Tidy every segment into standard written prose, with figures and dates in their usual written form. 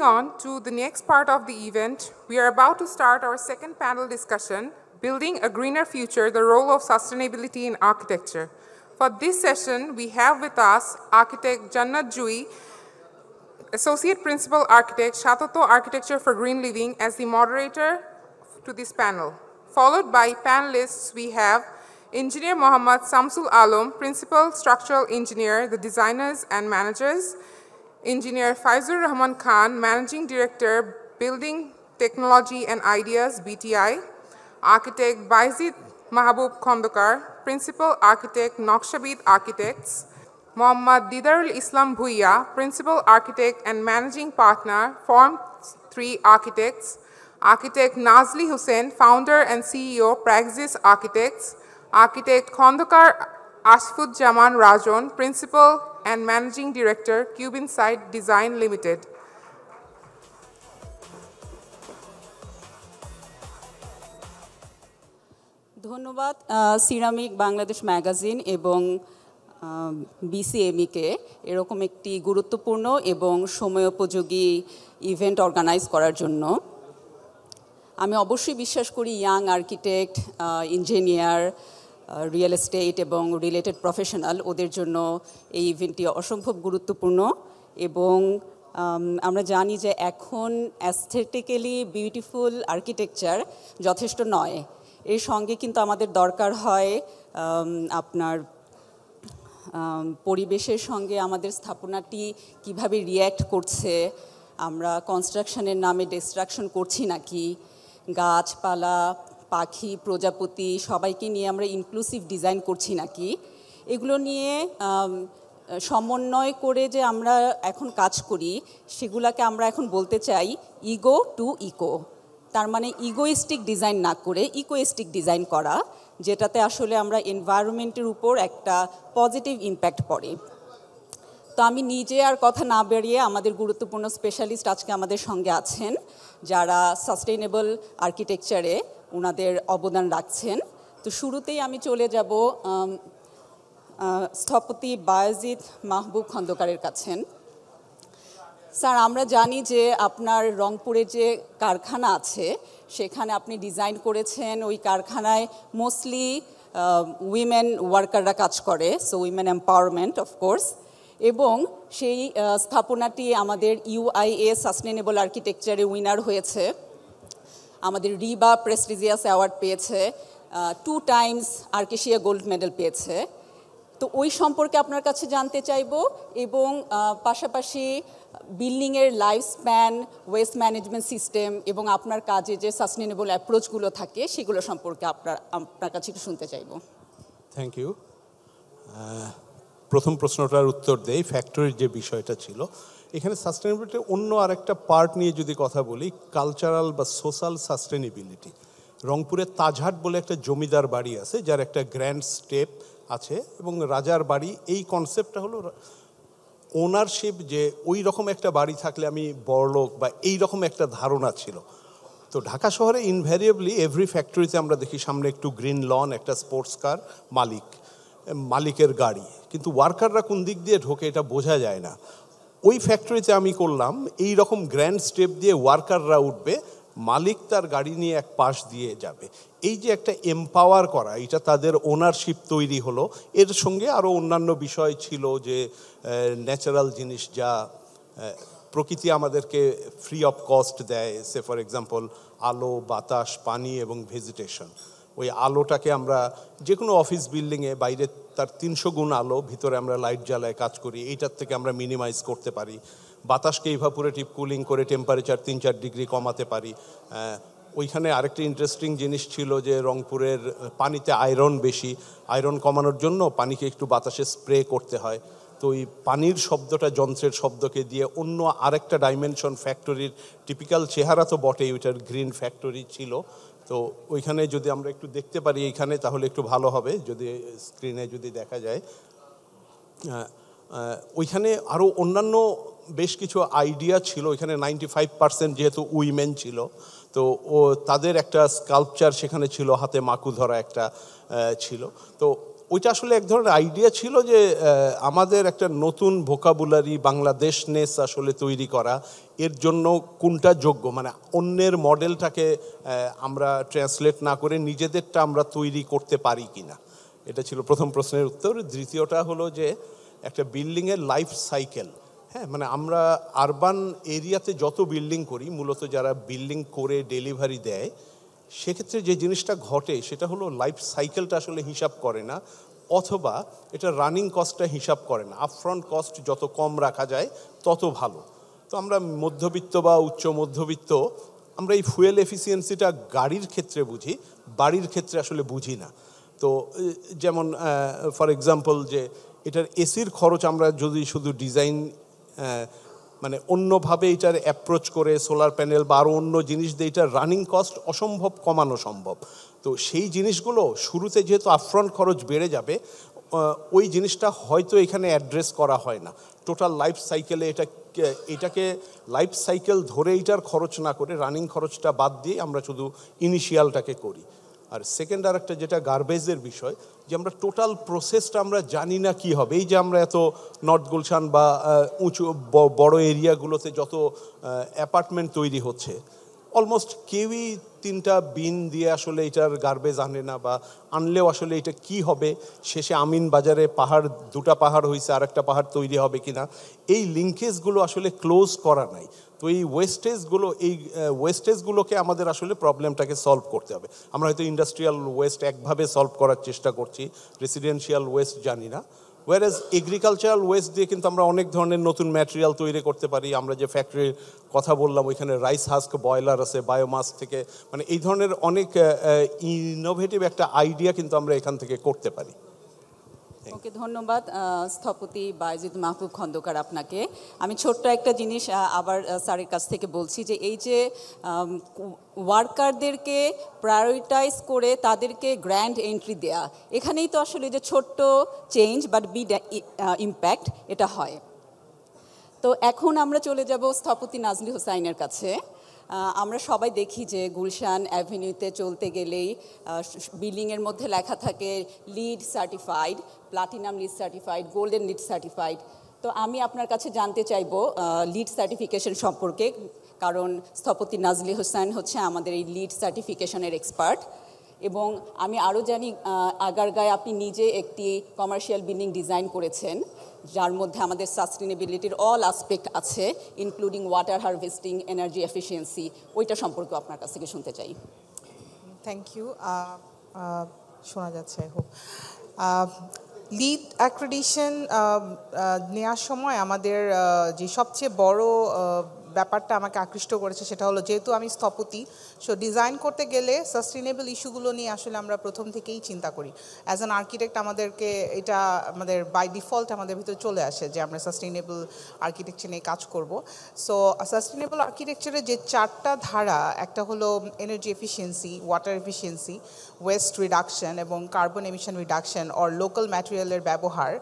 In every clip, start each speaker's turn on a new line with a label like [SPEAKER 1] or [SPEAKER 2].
[SPEAKER 1] on to the next part of the event, we are about to start our second panel discussion, Building a Greener Future, the Role of Sustainability in Architecture. For this session, we have with us architect Jannat Jui, Associate Principal Architect, Shatato Architecture for Green Living, as the moderator to this panel. Followed by panelists, we have Engineer Mohammad Samsul Alam, Principal Structural Engineer, the designers and managers, Engineer Faizur Rahman Khan, Managing Director, Building Technology and Ideas, BTI, Architect Baizid Mahabub Khondokar, Principal Architect, Naqshband Architects, Mohammad Didarul Islam Bhuiya, Principal Architect and Managing Partner, Form 3 Architects, Architect Nazli Hussain, Founder and CEO, Praxis Architects, Architect Khondokar Ashfud-Jaman Rajon, Principal and Managing Director, Cubinside Design Limited.
[SPEAKER 2] ধন্যবাদ ceramic Bangladesh magazine এবং বিসিএমইকে এরকম একটি গুরুত্বপূর্ণ এবং সময়োপযোগী event organise করার জন্য। আমি অবশ্যই বিশ্বাস করি young architect, engineer, real estate এবং রিলেটেড প্রফেশনাল ওদের জন্য এই ইভেন্টটি অসম্ভব গুরুত্বপূর্ণ এবং আমরা জানি যে এখন অ্যাস্থেটিক্যালি বিউটিফুল আর্কিটেকচার যথেষ্ট নয়, এর সঙ্গে কিন্তু আমাদের দরকার হয় আপনার পরিবেশের সঙ্গে আমাদের স্থাপনাটি কিভাবে রিয়্যাক্ট করছে, আমরা কনস্ট্রাকশনের নামে ডিস্ট্রাকশন করছি নাকি, গাছপালা, পাখি, প্রজাপতি সবাইকে নিয়ে আমরা ইনক্লুসিভ ডিজাইন করছি নাকি, এগুলো নিয়ে সমন্বয় করে যে আমরা এখন কাজ করি সেগুলোকে আমরা এখন বলতে চাই ইগো টু ইকো। তার মানে ইগোইস্টিক ডিজাইন না করে ইকোইস্টিক ডিজাইন করা, যেটাতে আসলে আমরা এনভায়রনমেন্টের উপর একটা পজিটিভ ইম্প্যাক্ট পড়ে। তো আমি নিজে আর কথা না বেরিয়ে আমাদের গুরুত্বপূর্ণ স্পেশালিস্ট আজকে আমাদের সঙ্গে আছেন যারা সাস্টেইনেবল আর্কিটেকচারে ওনাদের অবদান রাখছেন। তো শুরুতেই আমি চলে যাব স্থপতি বায়েজিদ মাহবুব খন্দকারের কাছেন। স্যার, আমরা জানি যে আপনার রংপুরে যে কারখানা আছে সেখানে আপনি ডিজাইন করেছেন, ওই কারখানায় মোস্টলি উইমেন ওয়ার্কাররা কাজ করে, সো উইমেন এম্পাওয়ারমেন্ট অফকোর্স, এবং সেই স্থাপনাটি আমাদের ইউআইএ সাস্টেনেবল আর্কিটেকচারে উইনার হয়েছে, আমাদের রিবা প্রেস্টিজিয়াস অ্যাওয়ার্ড পেয়েছে, 2 টাইমস আর্কেশিয়া গোল্ড মেডেল পেয়েছে। তো ওই সম্পর্কে আপনার কাছে জানতে চাইব এবং পাশাপাশি বিল্ডিংয়ের life span, waste management system এবং আপনার কাজে যে সাস্টেনেবল অ্যাপ্রোচগুলো থাকে সেগুলো সম্পর্কে আপনার কাছে একটু শুনতে চাইব।
[SPEAKER 3] Thank you. প্রথম প্রশ্নটার উত্তর দেই, ফ্যাক্টরির যে বিষয়টা ছিল, এখানে সাস্টেনেবিলিটির অন্য আরেকটা পার্ট নিয়ে যদি কথা বলি, কালচারাল বা সোশ্যাল সাস্টেনেবিলিটি। রংপুরের তাজহাট বলে একটা জমিদার বাড়ি আছে যার একটা গ্র্যান্ড স্টেপ আছে এবং রাজার বাড়ি, এই কনসেপ্টটা হলো ওনারশিপ, যে ওই রকম একটা বাড়ি থাকলে আমি বড়লোক বা এই রকম একটা ধারণা ছিল। তো ঢাকা শহরে ইনভ্যারিয়েবলি এভরি ফ্যাক্টরিতে আমরা দেখি সামনে একটু গ্রিন লন, একটা স্পোর্টস কার, মালিকের গাড়ি, কিন্তু ওয়ার্কাররা কোন দিক দিয়ে ঢোকে এটা বোঝা যায় না। ওই ফ্যাক্টরিতে আমি করলাম এই রকম গ্র্যান্ড স্টেপ দিয়ে ওয়ার্কাররা উঠবে, মালিক তার গাড়ি নিয়ে এক পাশ দিয়ে যাবে। এই যে একটা এম্পাওয়ার করা, এটা তাদের ওনারশিপ তৈরি হলো। এর সঙ্গে আরও অন্যান্য বিষয় ছিল যে ন্যাচারাল জিনিস যা প্রকৃতি আমাদেরকে ফ্রি অফ কস্ট দেয়, সে ফর এক্সাম্পল আলো, বাতাস, পানি এবং ভেজিটেশন। ওই আলোটাকে আমরা যে কোনো অফিস বিল্ডিংয়ে বাইরে তার 300 গুণ আলো, ভিতরে আমরা লাইট জ্বালায় কাজ করি, এইটার থেকে আমরা মিনিমাইজ করতে পারি। বাতাসকে ইভাপোরেটিভ কুলিং করে টেম্পারেচার 3-4 ডিগ্রি কমাতে পারি। ওইখানে আরেকটা ইন্টারেস্টিং জিনিস ছিল যে রংপুরের পানিতে আয়রন বেশি, আয়রন কমানোর জন্য পানিকে একটু বাতাসে স্প্রে করতে হয়। তো ওই পানির শব্দটা যন্ত্রের শব্দকে দিয়ে অন্য আরেকটা ডাইমেনশন, ফ্যাক্টরির টিপিক্যাল চেহারা তো বটেই, ওইটার গ্রিন ফ্যাক্টরি ছিল। তো ওইখানে যদি আমরা একটু দেখতে পারি এইখানে তাহলে একটু ভালো হবে, যদি স্ক্রিনে যদি দেখা যায়। ওইখানে আরও অন্যান্য বেশ কিছু আইডিয়া ছিল। ওইখানে 95% যেহেতু উইমেন ছিল, তো তাদের একটা স্কাল্পচার সেখানে ছিল, হাতে মাকু ধরা একটা ছিল। তো ওইটা আসলে এক ধরনের আইডিয়া ছিল যে আমাদের একটা নতুন ভোকাবুলারি বাংলাদেশনেস আসলে তৈরি করা, এর জন্য কোনটা যোগ্য, মানে অন্যের মডেলটাকে আমরা ট্রান্সলেট না করে নিজেদেরটা আমরা তৈরি করতে পারি কিনা, এটা ছিল প্রথম প্রশ্নের উত্তর। দ্বিতীয়টা হলো যে একটা বিল্ডিংয়ের লাইফ সাইকেল, হ্যাঁ, মানে আমরা আরবান এরিয়াতে যত বিল্ডিং করি, মূলত যারা বিল্ডিং করে ডেলিভারি দেয়, সেক্ষেত্রে যে জিনিসটা ঘটে সেটা হলো লাইফ সাইকেলটা আসলে হিসাব করে না, অথবা এটা রানিং কস্টটা হিসাব করে না। আপফ্রন্ট কস্ট যত কম রাখা যায় তত ভালো। তো আমরা মধ্যবিত্ত বা উচ্চ মধ্যবিত্ত, আমরা এই ফুয়েল এফিসিয়েন্সিটা গাড়ির ক্ষেত্রে বুঝি, বাড়ির ক্ষেত্রে আসলে বুঝি না। তো যেমন ফর এক্সাম্পল যে এটার এসির খরচ আমরা যদি শুধু ডিজাইন মানে অন্যভাবে এটার অ্যাপ্রোচ করে সোলার প্যানেল বা আরও অন্য জিনিস দিয়ে এটার রানিং কস্ট অসম্ভব কমানো সম্ভব। তো সেই জিনিসগুলো শুরুতে যেহেতু আপফ্রন্ট খরচ বেড়ে যাবে, ওই জিনিসটা হয়তো এখানে অ্যাড্রেস করা হয় না। টোটাল লাইফ সাইকেলে এটাকে লাইফ সাইকেল ধরে এটার খরচ না করে রানিং খরচটা বাদ দিয়ে আমরা শুধু ইনিশিয়ালটাকে করি। আর সেকেন্ড আর একটা যেটা গার্বেজের বিষয়, যে আমরা টোটাল প্রসেসটা আমরা জানি না কি হবে। এই যে আমরা এত নর্থ গুলশান বা উঁচু বড় এরিয়াগুলোতে যত অ্যাপার্টমেন্ট তৈরি হচ্ছে, অলমোস্ট কেউই 3টা বিন দিয়ে আসলে এটার গার্বেজ আনে না, বা আনলেও আসলে এটা কি হবে, শেষে আমিন বাজারে পাহাড়, 2টা পাহাড় হয়েছে, আর একটা পাহাড় তৈরি হবে কিনা, এই লিঙ্কেজগুলো আসলে ক্লোজ করা নাই। তো এই ওয়েস্টেজগুলোকে আমাদের আসলে প্রবলেমটাকে সলভ করতে হবে। আমরা হয়তো ইন্ডাস্ট্রিয়াল ওয়েস্ট একভাবে সলভ করার চেষ্টা করছি, রেসিডেন্সিয়াল ওয়েস্ট জানি না। ওয়ারেজ এগ্রিকালচারাল ওয়েস্ট দিয়ে কিন্তু আমরা অনেক ধরনের নতুন ম্যাটেরিয়াল তৈরি করতে পারি। আমরা যে ফ্যাক্টরির কথা বললাম, ওইখানে রাইস হাস্ক বয়লার আছে বায়োমাস থেকে, মানে এই ধরনের অনেক ইনোভেটিভ একটা আইডিয়া কিন্তু আমরা এখান থেকে করতে পারি।
[SPEAKER 2] ওকে, ধন্যবাদ স্থপতি বায়েজিদ মাহবুব খন্দকার আপনাকে। আমি ছোট্ট একটা জিনিস আবার স্যারের কাছ থেকে বলছি, যে এই যে ওয়ার্কারদেরকে প্রায়োরিটাইজ করে তাদেরকে গ্র্যান্ড এন্ট্রি দেয়া, এখানেই তো আসলে যে ছোট্ট চেঞ্জ বাট বিগ ইম্প্যাক্ট এটা হয়। তো এখন আমরা চলে যাব স্থপতি নাজলি হোসাইনের কাছে। আমরা সবাই দেখি যে গুলশান অ্যাভিনিউতে চলতে গেলেই বিল্ডিংয়ের মধ্যে লেখা থাকে lead certified, platinum lead certified, golden lead certified. তো আমি আপনার কাছে জানতে চাইবো লিড সার্টিফিকেশন সম্পর্কে, কারণ স্থপতি নাজলি হোসাইন হচ্ছে আমাদের এই লিড সার্টিফিকেশনের এক্সপার্ট। এবং আমি আরও জানি আগারগাঁয়ে আপনি নিজে একটি কমার্শিয়াল বিল্ডিং ডিজাইন করেছেন, যার মধ্যে আমাদের সাস্টেনেবিলিটির অল আসপেক্ট আছে, including water harvesting, energy efficiency. ওইটা সম্পর্কে আপনার কাছ থেকে শুনতে চাই।
[SPEAKER 4] Thank you. শোনা যাচ্ছে আই হোপ। লিড অ্যাক্রেডিশন নেওয়ার সময় আমাদের যে সবচেয়ে বড় ব্যাপারটা আমাকে আকৃষ্ট করেছে সেটা হলো, যেহেতু আমি স্থপতি, সো ডিজাইন করতে গেলে সাস্টেনেবল ইস্যুগুলো নিয়ে আসলে আমরা প্রথম থেকেই চিন্তা করি। অ্যাজ অ্যান আর্কিটেক্ট আমাদেরকে এটা আমাদের বাই ডিফল্ট আমাদের ভিতরে চলে আসে যে আমরা সাস্টেনেবল আর্কিটেকচার নিয়ে কাজ করব। সো সাস্টেনেবল আর্কিটেকচারের যে 4টা ধারা, একটা হলো energy efficiency, water efficiency, waste reduction এবং carbon emission reduction or local ম্যাটেরিয়ালের ব্যবহার।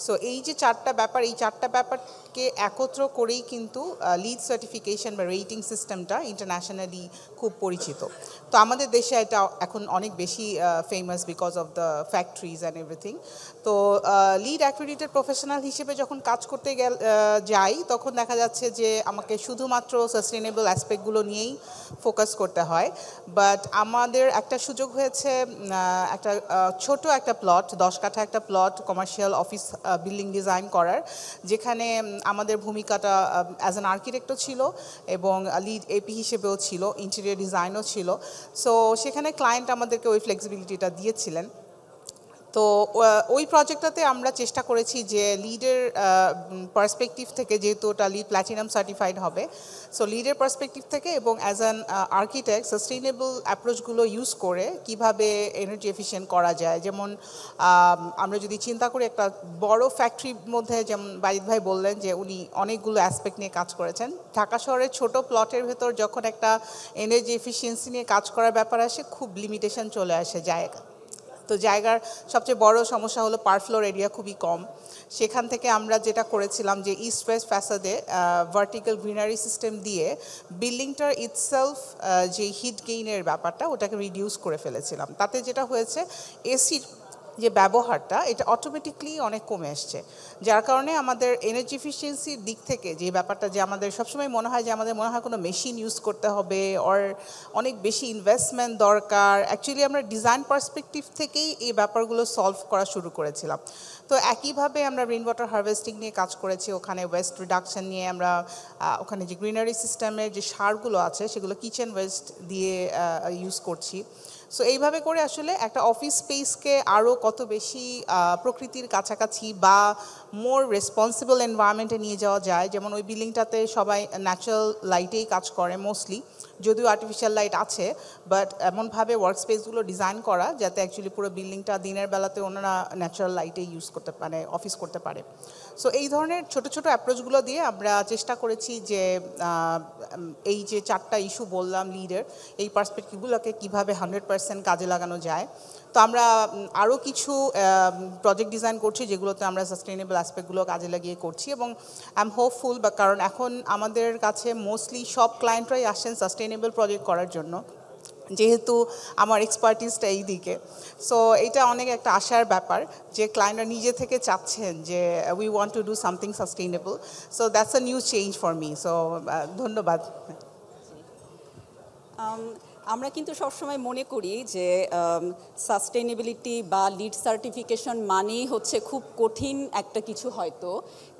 [SPEAKER 4] সো এই যে 4টা ব্যাপার, এই 4টা ব্যাপারকে একত্র করেই কিন্তু লিড সার্টিফিকেশন বা রেটিং সিস্টেমটা ইন্টারন্যাশনালি খুব পরিচিত। তো আমাদের দেশে এটা এখন অনেক বেশি famous because of the factories and everything. তো লিড অ্যাক্রেডিটেড প্রফেশনাল হিসেবে যখন কাজ করতে যাই, তখন দেখা যাচ্ছে যে আমাকে শুধুমাত্র সাস্টেনেবল অ্যাসপেক্টগুলো নিয়েই ফোকাস করতে হয়। বাট আমাদের একটা সুযোগ হয়েছে, একটা ছোট একটা প্লট, 10 কাঠা একটা plot commercial office building design করার, যেখানে আমাদের ভূমিকাটা অ্যাজ অ্যান আর্কিটেক্টও ছিল এবং লিড এপি হিসেবেও ছিল, ইন্টেরিয়র ডিজাইনও ছিল। সো সেখানে ক্লায়েন্ট আমাদেরকে ওই ফ্লেক্সিবিলিটিটা দিয়েছিলেন। তো ওই প্রজেক্টটাতে আমরা চেষ্টা করেছি যে লিডের পার্সপেক্টিভ থেকে, যেহেতু ওটা লিড প্ল্যাটিনাম সার্টিফাইড হবে, সো লিডের পার্সপেক্টিভ থেকে এবং অ্যাজ অ্যান আর্কিটেক্ট সাস্টেইনেবল অ্যাপ্রোচগুলো ইউজ করে কিভাবে এনার্জি এফিশিয়েন্ট করা যায়। যেমন আমরা যদি চিন্তা করি একটা বড় ফ্যাক্টরির মধ্যে, যেমন বারিদ ভাই বললেন যে উনি অনেকগুলো অ্যাসপেক্ট নিয়ে কাজ করেছেন, ঢাকা শহরের ছোট প্লটের ভেতর যখন একটা এনার্জি এফিসিয়েন্সি নিয়ে কাজ করার ব্যাপার আসে, খুব লিমিটেশন চলে আসে জায়গা। তো জায়গার সবচেয়ে বড় সমস্যা হলো পার ফ্লোর এরিয়া খুবই কম। সেখান থেকে আমরা যেটা করেছিলাম যে ইস্ট ওয়েস্ট ফ্যাসাদে ভার্টিক্যাল গ্রিনারি সিস্টেম দিয়ে বিল্ডিংটার ইটসেলফ যে হিট গেইনের ব্যাপারটা, ওটাকে রিডিউস করে ফেলেছিলাম। তাতে যেটা হয়েছে, এসির যে ব্যবহারটা এটা অটোমেটিকলি অনেক কমে আসছে, যার কারণে আমাদের এনার্জি এফিসিয়েন্সির দিক থেকে যে ব্যাপারটা যে আমাদের সবসময় মনে হয় যে আমাদের মনে হয় কোনো মেশিন ইউজ করতে হবে অর অনেক বেশি ইনভেস্টমেন্ট দরকার, অ্যাকচুয়ালি আমরা ডিজাইন পার্সপেক্টিভ থেকেই এই ব্যাপারগুলো সলভ করা শুরু করেছিলাম। তো একইভাবে আমরা রেইন ওয়াটার হারভেস্টিং নিয়ে কাজ করেছি, ওখানে ওয়েস্ট রিডাকশন নিয়ে আমরা ওখানে যে গ্রিনারি সিস্টেমের যে সারগুলো আছে সেগুলো কিচেন ওয়েস্ট দিয়ে ইউজ করছি। সো এইভাবে করে আসলে একটা অফিস স্পেসকে আরও কত বেশি প্রকৃতির কাছাকাছি বা মোর রেসপন্সিবল এনভায়রনমেন্টে নিয়ে যাওয়া যায়। যেমন ওই বিল্ডিংটাতে সবাই ন্যাচারাল লাইটেই কাজ করে মোস্টলি, যদিও আর্টিফিশিয়াল লাইট আছে, বাট এমনভাবে ওয়ার্ক স্পেসগুলো ডিজাইন করা যাতে অ্যাকচুয়ালি পুরো বিল্ডিংটা দিনের বেলাতে ওনারা ন্যাচারাল লাইটেই ইউজ করতে পারে, অফিস করতে পারে। সো এই ধরনের ছোট ছোট অ্যাপ্রোচগুলো দিয়ে আমরা চেষ্টা করেছি যে এই যে 4টা ইস্যু বললাম লিডের, এই পার্সপেক্টিভগুলোকে কীভাবে 100% কাজে লাগানো যায়। তো আমরা আরও কিছু প্রজেক্ট ডিজাইন করছি যেগুলোতে আমরা সাস্টেইনেবল অ্যাসপেক্টগুলো কাজে লাগিয়ে করছি, এবং আই এম হোপফুল বা কারণ এখন আমাদের কাছে মোস্টলি সব ক্লায়েন্টরাই আসেন সাস্টেইনেবল প্রজেক্ট করার জন্য, যেহেতু আমার এক্সপার্টিসটা এই দিকে। সো এটা অনেক একটা আশার ব্যাপার যে ক্লায়েন্টরা নিজে থেকে চাচ্ছেন যে we want to do something sustainable. So that's a new change for me. So ধন্যবাদ।
[SPEAKER 2] আমরা কিন্তু সবসময় মনে করি যে সাস্টেইনেবিলিটি বা লিড সার্টিফিকেশন মানেই হচ্ছে খুব কঠিন একটা কিছু হয়তো,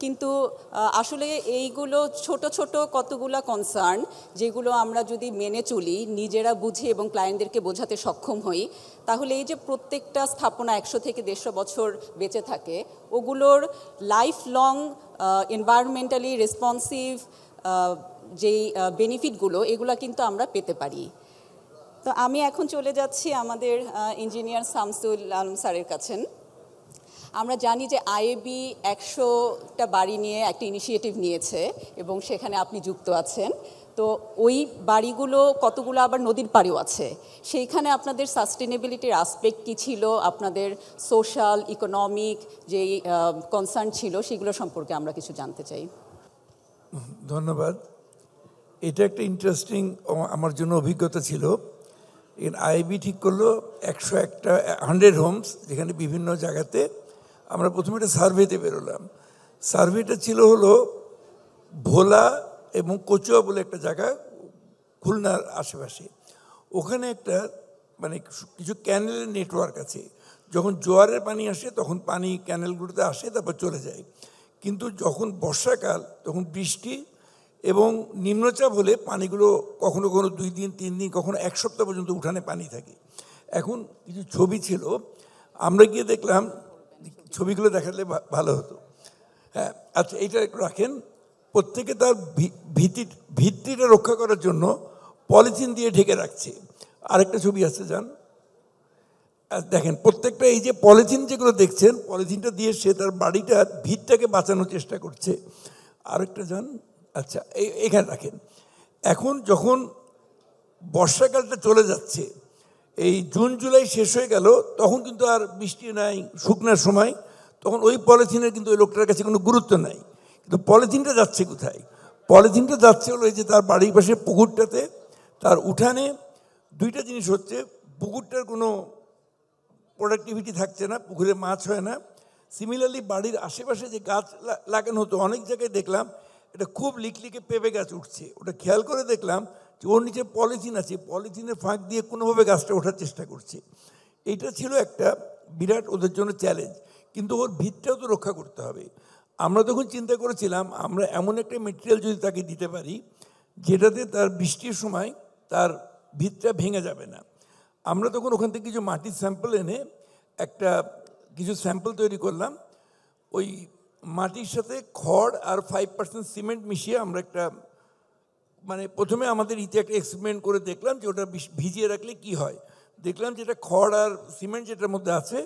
[SPEAKER 2] কিন্তু আসলে এইগুলো ছোট ছোট কতগুলো কনসার্ন যেগুলো আমরা যদি মেনে চলি, নিজেরা বুঝি এবং ক্লায়েন্টদেরকে বোঝাতে সক্ষম হই, তাহলে এই যে প্রত্যেকটা স্থাপনা 100 থেকে 150 বছর বেঁচে থাকে, ওগুলোর লাইফ লং এনভায়রনমেন্টালি রেসপন্সিভ যেই বেনিফিটগুলো এগুলো কিন্তু আমরা পেতে পারি। তো আমি এখন চলে যাচ্ছি আমাদের ইঞ্জিনিয়ার শামসুল আলম স্যারের কাছে। আমরা জানি যে আইএবি 100টা বাড়ি নিয়ে একটা ইনিশিয়েটিভ নিয়েছে এবং সেখানে আপনি যুক্ত আছেন। তো ওই বাড়িগুলো কতগুলো আবার নদীর পাড়েও আছে, সেইখানে আপনাদের সাস্টেনেবিলিটির আসপেক্ট কী ছিল, আপনাদের সোশ্যাল ইকোনমিক যেই কনসার্ন ছিল সেগুলো সম্পর্কে আমরা কিছু জানতে চাই।
[SPEAKER 5] ধন্যবাদ। এটা একটা ইন্টারেস্টিং আমার জন্য অভিজ্ঞতা ছিল। আইবি ঠিক করলো 100 হোমস, যেখানে বিভিন্ন জায়গাতে আমরা প্রথমে একটা সার্ভেতে বেরোলাম। সার্ভেটা ছিল হলো ভোলা এবং কচুয়া বলে একটা জায়গা খুলনার আশেপাশে। ওখানে একটা মানে কিছু ক্যানেলের নেটওয়ার্ক আছে, যখন জোয়ারের পানি আসে তখন পানি ক্যানেলগুলোতে আসে তারপর চলে যায়, কিন্তু যখন বর্ষাকাল তখন বৃষ্টি এবং নিম্নচাপ হলে পানিগুলো কখনো কখনো 2 দিন 3 দিন কখনো 1 সপ্তাহ পর্যন্ত উঠানে পানি থাকে। এখন কিছু ছবি ছিল, আমরা গিয়ে দেখলাম, ছবিগুলো দেখালে ভালো হতো। হ্যাঁ আচ্ছা, এইটা একটু রাখেন। প্রত্যেকে তার ভিত্তিটা রক্ষা করার জন্য পলিথিন দিয়ে ঢেকে রাখছে। আরেকটা ছবি আছে, যান দেখেন। প্রত্যেকটা এই যে পলিথিন যেগুলো দেখছেন, পলিথিনটা দিয়ে সে তার বাড়িটার ভিতটাকে বাঁচানোর চেষ্টা করছে। আরেকটা যান। আচ্ছা এখানে রাখেন। এখন যখন বর্ষাকালটা চলে যাচ্ছে, এই জুন জুলাই শেষ হয়ে গেল, তখন কিন্তু আর বৃষ্টি নাই, শুকনার সময়, তখন ওই পলিথিনের কিন্তু ওই লোকটার কাছে কোনো গুরুত্ব নাই। কিন্তু পলিথিনটা যাচ্ছে কোথায়? পলিথিনটা যাচ্ছে হলো এই যে তার বাড়ির পাশে পুকুরটাতে, তার উঠানে। 2টা জিনিস হচ্ছে, পুকুরটার কোনো প্রোডাক্টিভিটি থাকছে না, পুকুরে মাছ হয় না। সিমিলারলি বাড়ির আশেপাশে যে গাছ লাগানো হতো, অনেক জায়গায় দেখলাম এটা খুব লিকলিকে পেঁপে গাছ উঠছে। ওটা খেয়াল করে দেখলাম যে ওর নিচে পলিথিন আছে, পলিথিনের ফাঁক দিয়ে কোনোভাবে গাছটা ওঠার চেষ্টা করছে। এইটা ছিল একটা বিরাট ওদের জন্য চ্যালেঞ্জ, কিন্তু ওর ভিতটাও তো রক্ষা করতে হবে। আমরা তখন চিন্তা করেছিলাম আমরা এমন একটা মেটেরিয়াল যদি তাকে দিতে পারি যেটাতে তার বৃষ্টির সময় তার ভিতটা ভেঙে যাবে না। আমরা তখন ওখান থেকে কিছু মাটির স্যাম্পল এনে কিছু স্যাম্পল তৈরি করলাম। ওই মাটির সাথে খড় আর 5% সিমেন্ট মিশিয়ে আমরা একটা মানে প্রথমে আমাদের একটা এক্সপেরিমেন্ট করে দেখলাম যে ওটা ভিজিয়ে রাখলে কি হয়। দেখলাম যেটা খড় আর সিমেন্ট যেটার মধ্যে আছে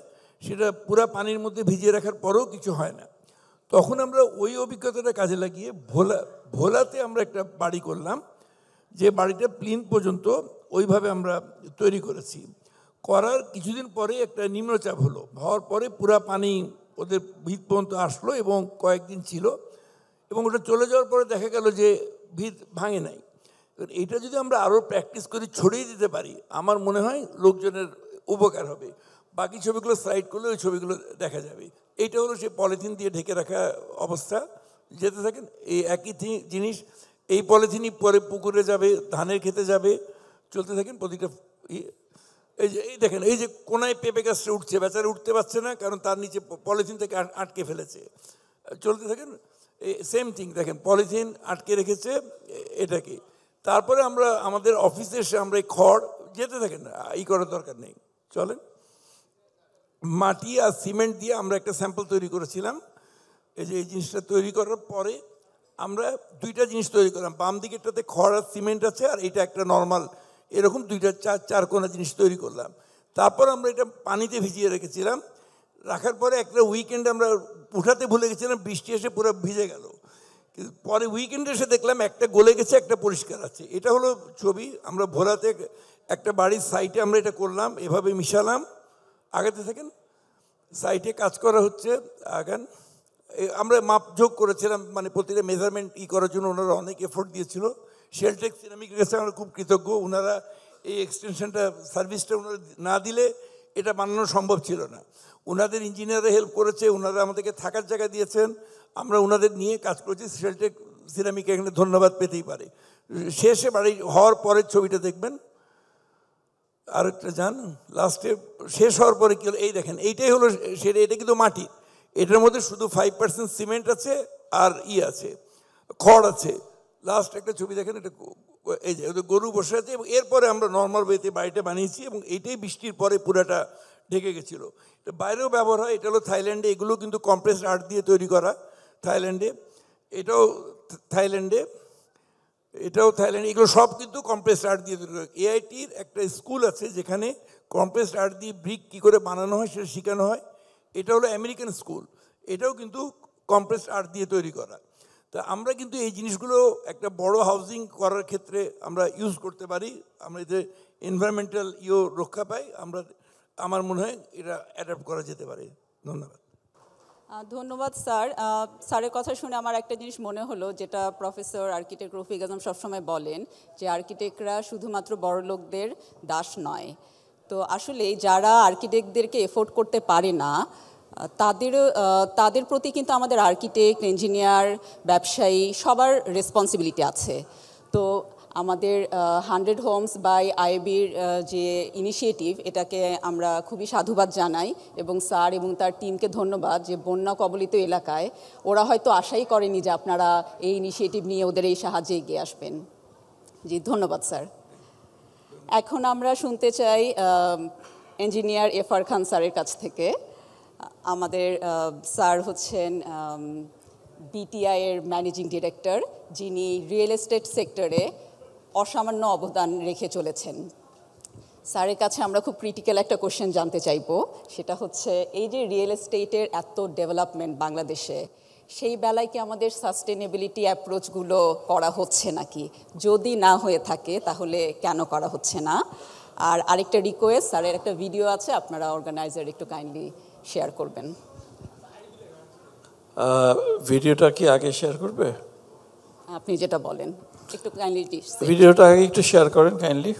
[SPEAKER 5] সেটা পুরা পানির মধ্যে ভিজিয়ে রাখার পরেও কিছু হয় না। তখন আমরা ওই অভিজ্ঞতাটা কাজে লাগিয়ে ভোলাতে আমরা একটা বাড়ি করলাম, যে বাড়িটা প্লিন পর্যন্ত ওইভাবে আমরা তৈরি করেছি। করার কিছুদিন পরে একটা নিম্নচাপ হওয়ার পরে পুরা পানি ওদের ভিত পর্যন্ত আসলো এবং কয়েকদিন ছিল, এবং ওটা চলে যাওয়ার পরে দেখা গেল যে ভিত ভাঙে নাই। এইটা যদি আমরা আরও প্র্যাকটিস করি, ছড়িয়ে দিতে পারি, আমার মনে হয় লোকজনের উপকার হবে। বাকি ছবিগুলো স্লাইড করলে ওই ছবিগুলো দেখা যাবে। এইটা হলো সে পলিথিন দিয়ে ঢেকে রাখা অবস্থা। যেতে থাকেন, এই একই জিনিস, এই পলিথিনই পরে পুকুরে যাবে, ধানের খেতে যাবে, চলতে থাকেন প্রতিটা। এই দেখেন, এই যে কোনায় পেঁপে গাছটা উঠছে, বেচারা উঠতে পারছে না, কারণ তার নিচে পলিথিন থেকে আটকে ফেলেছে। চলতে থাকেন, সেম থিং দেখেন, পলিথিন আটকে রেখেছে এটাকে। তারপরে আমরা আমাদের অফিসে এসে আমরা এই খড়, যেতে থাকেন, করার দরকার নেই, চলেন। মাটি আর সিমেন্ট দিয়ে আমরা একটা স্যাম্পল তৈরি করেছিলাম। এই যে এই জিনিসটা তৈরি করার পরে আমরা দুইটা জিনিস তৈরি করলাম। বাম দিকেরটাতে খড় আর সিমেন্ট আছে, আর এটা একটা নর্মাল এরকম দুইটা চার কোনা জিনিস তৈরি করলাম। তারপর আমরা এটা পানিতে ভিজিয়ে রেখেছিলাম। রাখার পরে একটা উইকেন্ডে আমরা উঠাতে ভুলে গেছিলাম, বৃষ্টি এসে পুরো ভিজে গেল। কিন্তু পরে উইকেন্ডে এসে দেখলাম একটা গলে গেছে, একটা পরিষ্কার আছে। এটা হলো ছবি। আমরা ভোলাতে একটা বাড়ির সাইটে আমরা এটা করলাম, এভাবে মিশালাম। আগাতে থাকেন, সাইটে কাজ করা হচ্ছে। আগান, আমরা মাপঝোঁক করেছিলাম, মানে প্রতিটা মেজারমেন্ট করার জন্য ওনারা অনেক এফোর্ট দিয়েছিল। শেলটেক সিরামিকের কাছে আমরা খুব কৃতজ্ঞ। ওনারা এই এক্সটেনশনটা সার্ভিসটা ওনারা না দিলে এটা বানানো সম্ভব ছিল না। ওনাদের ইঞ্জিনিয়াররা হেল্প করেছে, ওনারা আমাদেরকে থাকার জায়গা দিয়েছেন, আমরা ওনাদের নিয়ে কাজ করেছি। শেলটেক সিরামিক এখানে ধন্যবাদ পেতেই পারে। শেষে বাড়ি হওয়ার পরের ছবিটা দেখবেন, আরেকটা যান, লাস্টে শেষ হওয়ার পরে কী হলো, এই দেখেন, এইটাই হলো সেটা। এটা কিন্তু মাটি, এটার মধ্যে শুধু 5% সিমেন্ট আছে আর আছে, খড় আছে। লাস্ট একটা ছবি দেখেন, এটা এই যে গরু বসে আছে, এবং এরপরে আমরা নর্মাল ওয়েতে বাড়িটা বানিয়েছি, এবং এইটাই বৃষ্টির পরে পুরাটা ঢেকে গেছিলো। এটা বাইরেও ব্যবহার হয়। এটা হলো থাইল্যান্ডে, এগুলো কিন্তু কম্প্রেসড আর্ট দিয়ে তৈরি করা, থাইল্যান্ডে। এটাও থাইল্যান্ডে, এগুলো সব কিন্তু কম্প্রেসড আর্ট দিয়ে তৈরি করা। এআইটির একটা স্কুল আছে যেখানে কম্প্রেসড আর্ট দিয়ে ব্রিক কী করে বানানো হয় সেটা শেখানো হয়। এটা হলো আমেরিকান স্কুল, এটাও কিন্তু কম্প্রেসড আর্ট দিয়ে তৈরি করা। তা আমরা কিন্তু এই জিনিসগুলো একটা বড় হাউজিং করার ক্ষেত্রে আমরা ইউজ করতে পারি। আমরা এতে এনভায়রনমেন্টাল রক্ষা পাই। আমার মনে হয় এটা অ্যাডাপ্ট করা যেতে পারে। ধন্যবাদ।
[SPEAKER 2] ধন্যবাদ স্যার। স্যারের কথা শুনে আমার একটা জিনিস মনে হলো, যেটা প্রফেসর আর্কিটেক্ট রফিক আজম সবসময় বলেন, যে আর্কিটেক্টরা শুধুমাত্র বড় লোকদের দাস নয়। তো আসলে যারা আর্কিটেক্টদেরকে এফোর্ড করতে পারে না, তাদের প্রতি কিন্তু আমাদের আর্কিটেক্ট, ইঞ্জিনিয়ার, ব্যবসায়ী সবার রেসপন্সিবিলিটি আছে। তো আমাদের 100 হোমস বাই আইবির যে ইনিশিয়েটিভ, এটাকে আমরা খুবই সাধুবাদ জানাই, এবং স্যার এবং তার টিমকে ধন্যবাদ যে বন্যা কবলিত এলাকায় ওরা হয়তো আশাই করেনি যে আপনারা এই ইনিশিয়েটিভ নিয়ে ওদের এই সাহায্যে এগিয়ে আসবেন। জি, ধন্যবাদ স্যার। এখন আমরা শুনতে চাই ইঞ্জিনিয়ার এফআর খান স্যারের কাছ থেকে। আমাদের স্যার হচ্ছেন বিটিআই এর ম্যানেজিং ডিরেক্টর, যিনি রিয়েল এস্টেট সেক্টরে অসামান্য অবদান রেখে চলেছেন। স্যারের কাছে আমরা খুব ক্রিটিক্যাল একটা কোশ্চেন জানতে চাইব, সেটা হচ্ছে এই যে রিয়েল এস্টেটের এত ডেভেলপমেন্ট বাংলাদেশে, সেই বেলায় কি আমাদের সাস্টেনেবিলিটি অ্যাপ্রোচগুলো করা হচ্ছে নাকি? যদি না হয়ে থাকে তাহলে কেন করা হচ্ছে না? আর আরেকটা রিকোয়েস্ট, স্যারের একটা ভিডিও আছে, আপনারা অর্গানাইজার একটু কাইন্ডলি শেয়ার করবেন।
[SPEAKER 6] ভিডিওটা কি আগে শেয়ার করবে?
[SPEAKER 2] আপনি যেটা বলেন একটু কাইন্ডলি
[SPEAKER 6] ভিডিওটা আগে একটু শেয়ার করেন kindly.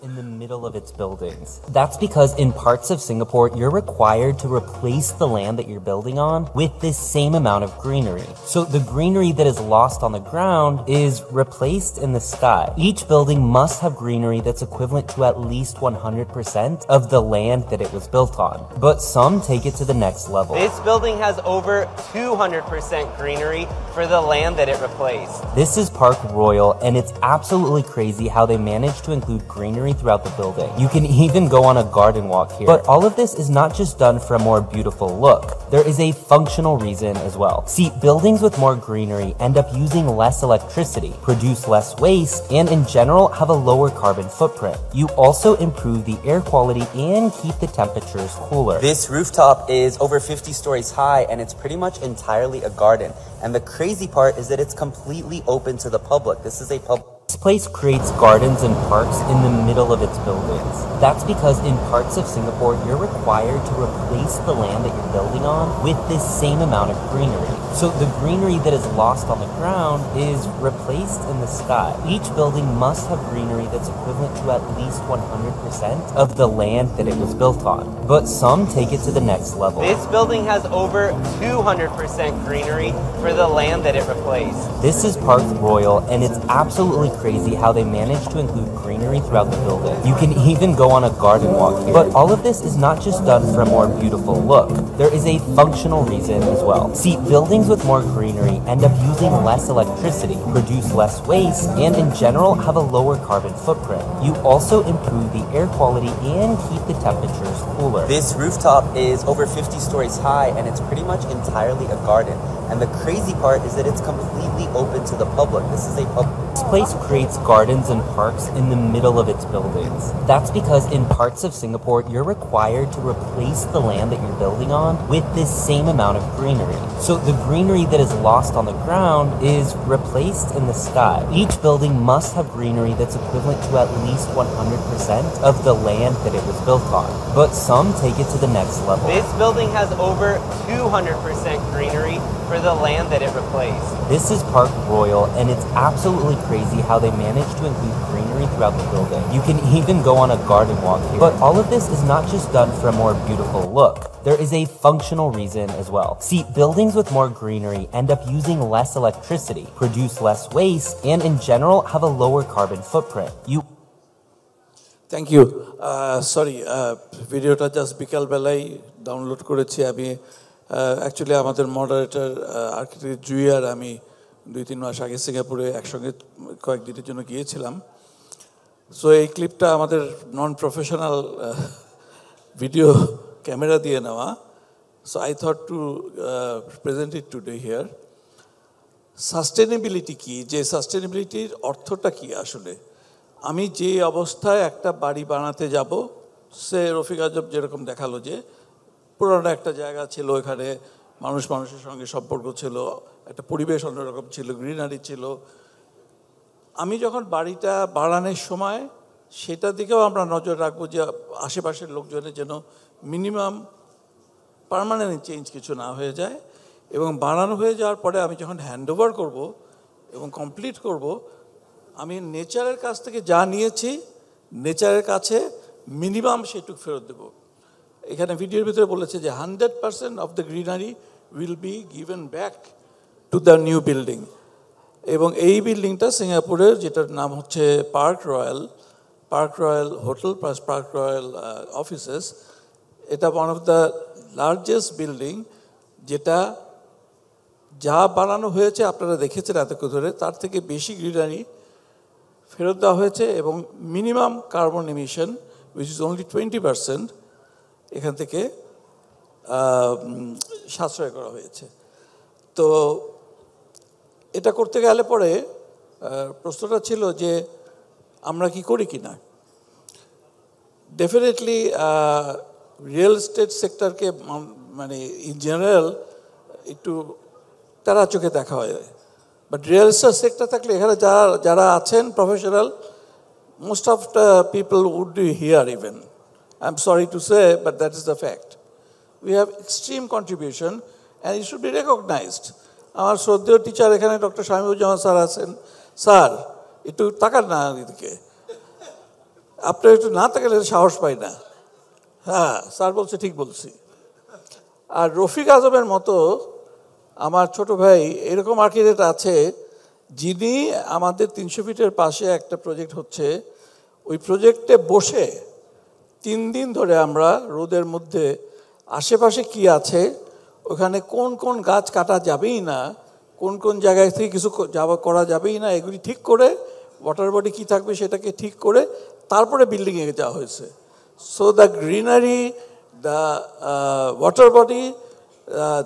[SPEAKER 7] In the middle of its buildings. That's because in parts of Singapore, you're required to replace the land that you're building on with this same amount of greenery. So the greenery that is lost on the ground is replaced in the sky. Each building must have greenery that's equivalent to at least 100% of the land that it was built on. But some take it to the next level.
[SPEAKER 8] This building has over 200% greenery for the land that it replaced.
[SPEAKER 7] This is Park Royal, and it's absolutely crazy how they managed to include greenery throughout the building. You can even go on a garden walk here. But all of this is not just done for a more beautiful look. There is a functional reason as well. See, buildings with more greenery end up using less electricity, produce less waste, and in general have a lower carbon footprint. You also improve the air quality and keep the temperatures cooler.
[SPEAKER 9] This rooftop is over 50 stories high, and it's pretty much entirely a garden. And the crazy part is that it's completely open to the public. This is a public
[SPEAKER 7] This place creates gardens and parks in the middle of its buildings. That's because in parts of Singapore, you're required to replace the land that you're building on with this same amount of greenery. So the greenery that is lost on the ground is replaced in the sky. Each building must have greenery that's equivalent to at least 100% of the land that it was built on. But some take it to the next level.
[SPEAKER 8] This building has over 200% greenery for the land that it replaced.
[SPEAKER 7] This is Park Royal, and it's absolutely crazy how they managed to include greenery throughout the building. You can even go on a garden walk here. But all of this is not just done for a more beautiful look. There is a functional reason as well. See, buildings with more greenery end up using less electricity, produce less waste, and in general have a lower carbon footprint. You also improve the air quality and keep the temperatures cooler.
[SPEAKER 9] This rooftop is over 50 stories high, and it's pretty much entirely a garden. And the crazy part is that it's completely open to the public. This is a public.
[SPEAKER 7] This place creates gardens and parks in the middle of its buildings. That's because in parts of Singapore, you're required to replace the land that you're building on with this same amount of greenery. So the greenery that is lost on the ground is replaced in the sky. Each building must have greenery that's equivalent to at least 100% of the land that it was built on. But some take it to the next level.
[SPEAKER 8] This building has over 200% greenery for the land that it replaced.
[SPEAKER 7] This is Park Royal, and it's absolutely crazy how they managed to include greenery throughout the building. You can even go on a garden walk here. But all of this is not just done for a more beautiful look. There is a functional reason as well. See, buildings with more greenery end up using less electricity, produce less waste, and in general have a lower carbon footprint.
[SPEAKER 6] Thank you sorry ভিডিওটা just বিকালবেলায় download করেছি আমি actually আমাদের moderator architect জুইয়ার আমি 2-3 মাস আগে সিঙ্গাপুরে একসঙ্গে কয়েকদিনের জন্য গিয়েছিলাম সো এই ক্লিপটা আমাদের নন প্রফেশনাল ভিডিও ক্যামেরা দিয়ে নেওয়া so I thought to present it today here sustainability কি যে সাস্টেনেবিলিটির অর্থটা কি আসলে আমি যে অবস্থায় একটা বাড়ি বানাতে যাব সে রফিক আজব যেরকম দেখালো যে পুরোনো একটা জায়গা ছিল এখানে মানুষের সঙ্গে সম্পর্ক ছিল একটা পরিবেশ অন্যরকম ছিল গ্রিনারি ছিল আমি যখন বাড়িটা বানানোর সময় সেটার দিকেও আমরা নজর রাখবো যে আশেপাশের লোকজনের যেন মিনিমাম পার্মানেন্ট চেঞ্জ কিছু না হয়ে যায় এবং বানানো হয়ে যাওয়ার পরে আমি যখন হ্যান্ডওভার করব এবং কমপ্লিট করব আমি নেচারের কাছ থেকে যা নিয়েছি নেচারের কাছে মিনিমাম সেটুকু ফেরত দেব এখানে ভিডিওর ভিতরে বলেছে যে 100% of the greenery will be given back to the new building এবং এই বিল্ডিংটা সিঙ্গাপুরের যেটার নাম হচ্ছে Park Royal hotel plus Park Royal offices এটা one of the largest building যেটা যা বানানো হয়েছে আপনারা দেখেছেন এতক্ষণ ধরে তার থেকে বেশি গ্রিনারি ফেরত দেওয়া হয়েছে এবং minimum carbon emission which is only 20% এখান থেকে সাশ্রয় করা হয়েছে তো এটা করতে গেলে পরে প্রশ্নটা ছিল যে আমরা কি করি কি না ডেফিনেটলি রিয়েল এস্টেট সেক্টরকে মানে ইন জেনারেল একটু তারা চোখে দেখা হয় বাট রিয়েল এস্টেট সেক্টর থাকলে এখানে যারা আছেন professional most of the people would do here even I am sorry to say but that is the fact we have extreme contribution and it should be recognized আমার শ্রদ্ধেয় teacher এখানে doctor Shamimuzzaman sir আছেন sir একটু তাকান না এদিকে আপনার একটু না তাকালে সাহস পাই না হ্যাঁ স্যার বলছে ঠিক বলছি আর রফিক আজমের মতো আমার ছোট ভাই এরকম আর্কিটেক্ট আছে যিনি আমাদের 300 ফিটের পাশে একটা প্রজেক্ট হচ্ছে ওই প্রজেক্টে বসে 3 দিন ধরে আমরা রোদের মধ্যে আশেপাশে কি আছে ওখানে কোন কোন গাছ কাটা যাবেই না কোন কোন জায়গায় থেকে কিছু করা যাবেই না এগুলি ঠিক করে ওয়াটার বডি কী থাকবে সেটাকে ঠিক করে তারপরে বিল্ডিংয়ে যাওয়া হয়েছে so the greenery the water body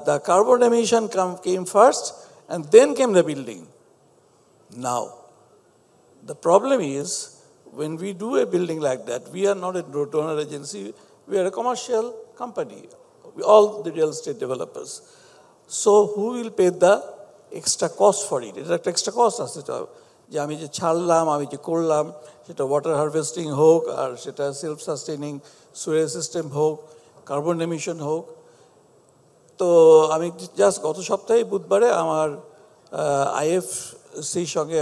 [SPEAKER 6] the carbon emission came first and then came the building. Now, the problem is when we do a building like that, we are not a donor agency, we are a commercial company, all the real estate developers. So who will pay the extra cost for it? It's an extra cost. যে আমি যে ছাড়লাম, আমি যে করলাম, সেটা water harvesting হোক, আর সেটা সেলফ সাস্টেনিং সুয়েজ সিস্টেম হোক, কার্বন এমিশন হোক। তো আমি জাস্ট গত সপ্তাহে বুধবারে আমার IFCর সঙ্গে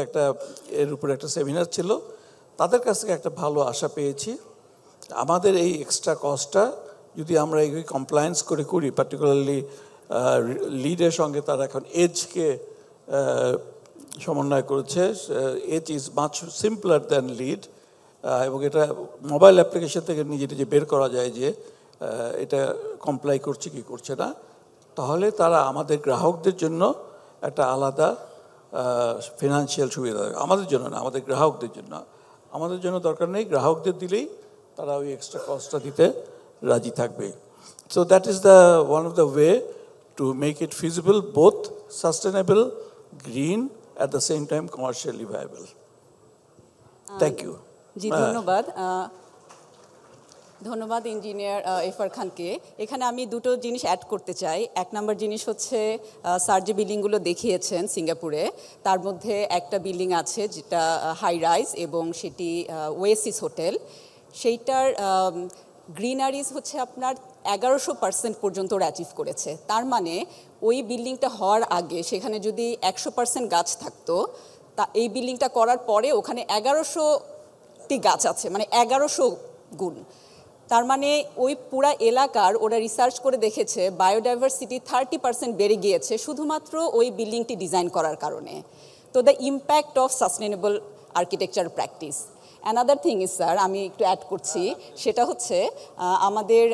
[SPEAKER 6] এর উপরে একটা সেমিনার ছিল। তাদের কাছ থেকে একটা ভালো আশা পেয়েছি। আমাদের এই এক্সট্রা কস্টটা যদি আমরা এই কমপ্লায়েন্স করি, পার্টিকুলারলি লিডের সঙ্গে তারা এখন এজকে সমন্বয় করেছে। Edge is much simpler than LEED, এবং এটা মোবাইল অ্যাপ্লিকেশন থেকে নিজে বের করা যায় যে এটা কমপ্লাই করছে কি করছে না। তাহলে তারা আমাদের গ্রাহকদের জন্য একটা আলাদা ফিনান্সিয়াল সুবিধা, আমাদের জন্য না, আমাদের গ্রাহকদের জন্য। আমাদের জন্য দরকার নেই, গ্রাহকদের দিলেই তারা ওই এক্সট্রা কস্টটা দিতে রাজি থাকবে। So that is the one of the way to make it feasible, both sustainable, green, at the same time commercially viable. Thank you.
[SPEAKER 2] জি, ধন্যবাদ ইঞ্জিনিয়ার এফআর খানকে। এখানে আমি দুটো জিনিস অ্যাড করতে চাই। এক নম্বর জিনিস হচ্ছে স্যার যে বিল্ডিংগুলো দেখিয়েছেন সিঙ্গাপুরে, তার মধ্যে একটা বিল্ডিং আছে যেটা হাই রাইজ এবং সেটি ওয়েসিস হোটেল। সেইটার গ্রিনারিজ হচ্ছে আপনার 1100% পর্যন্ত ওরা অ্যাচিভ করেছে। তার মানে ওই বিল্ডিংটা হওয়ার আগে সেখানে যদি 100% গাছ থাকতো, তা এই বিল্ডিংটা করার পরে ওখানে 1100টি গাছ আছে, মানে 1100 গুণ। তার মানে ওই পুরা এলাকার ওরা রিসার্চ করে দেখেছে বায়োডাইভার্সিটি 30% বেড়ে গিয়েছে শুধুমাত্র ওই বিল্ডিংটি ডিজাইন করার কারণে। তো the impact of sustainable architecture practice. Another thing is sir, আমি একটু অ্যাড করছি, সেটা হচ্ছে আমাদের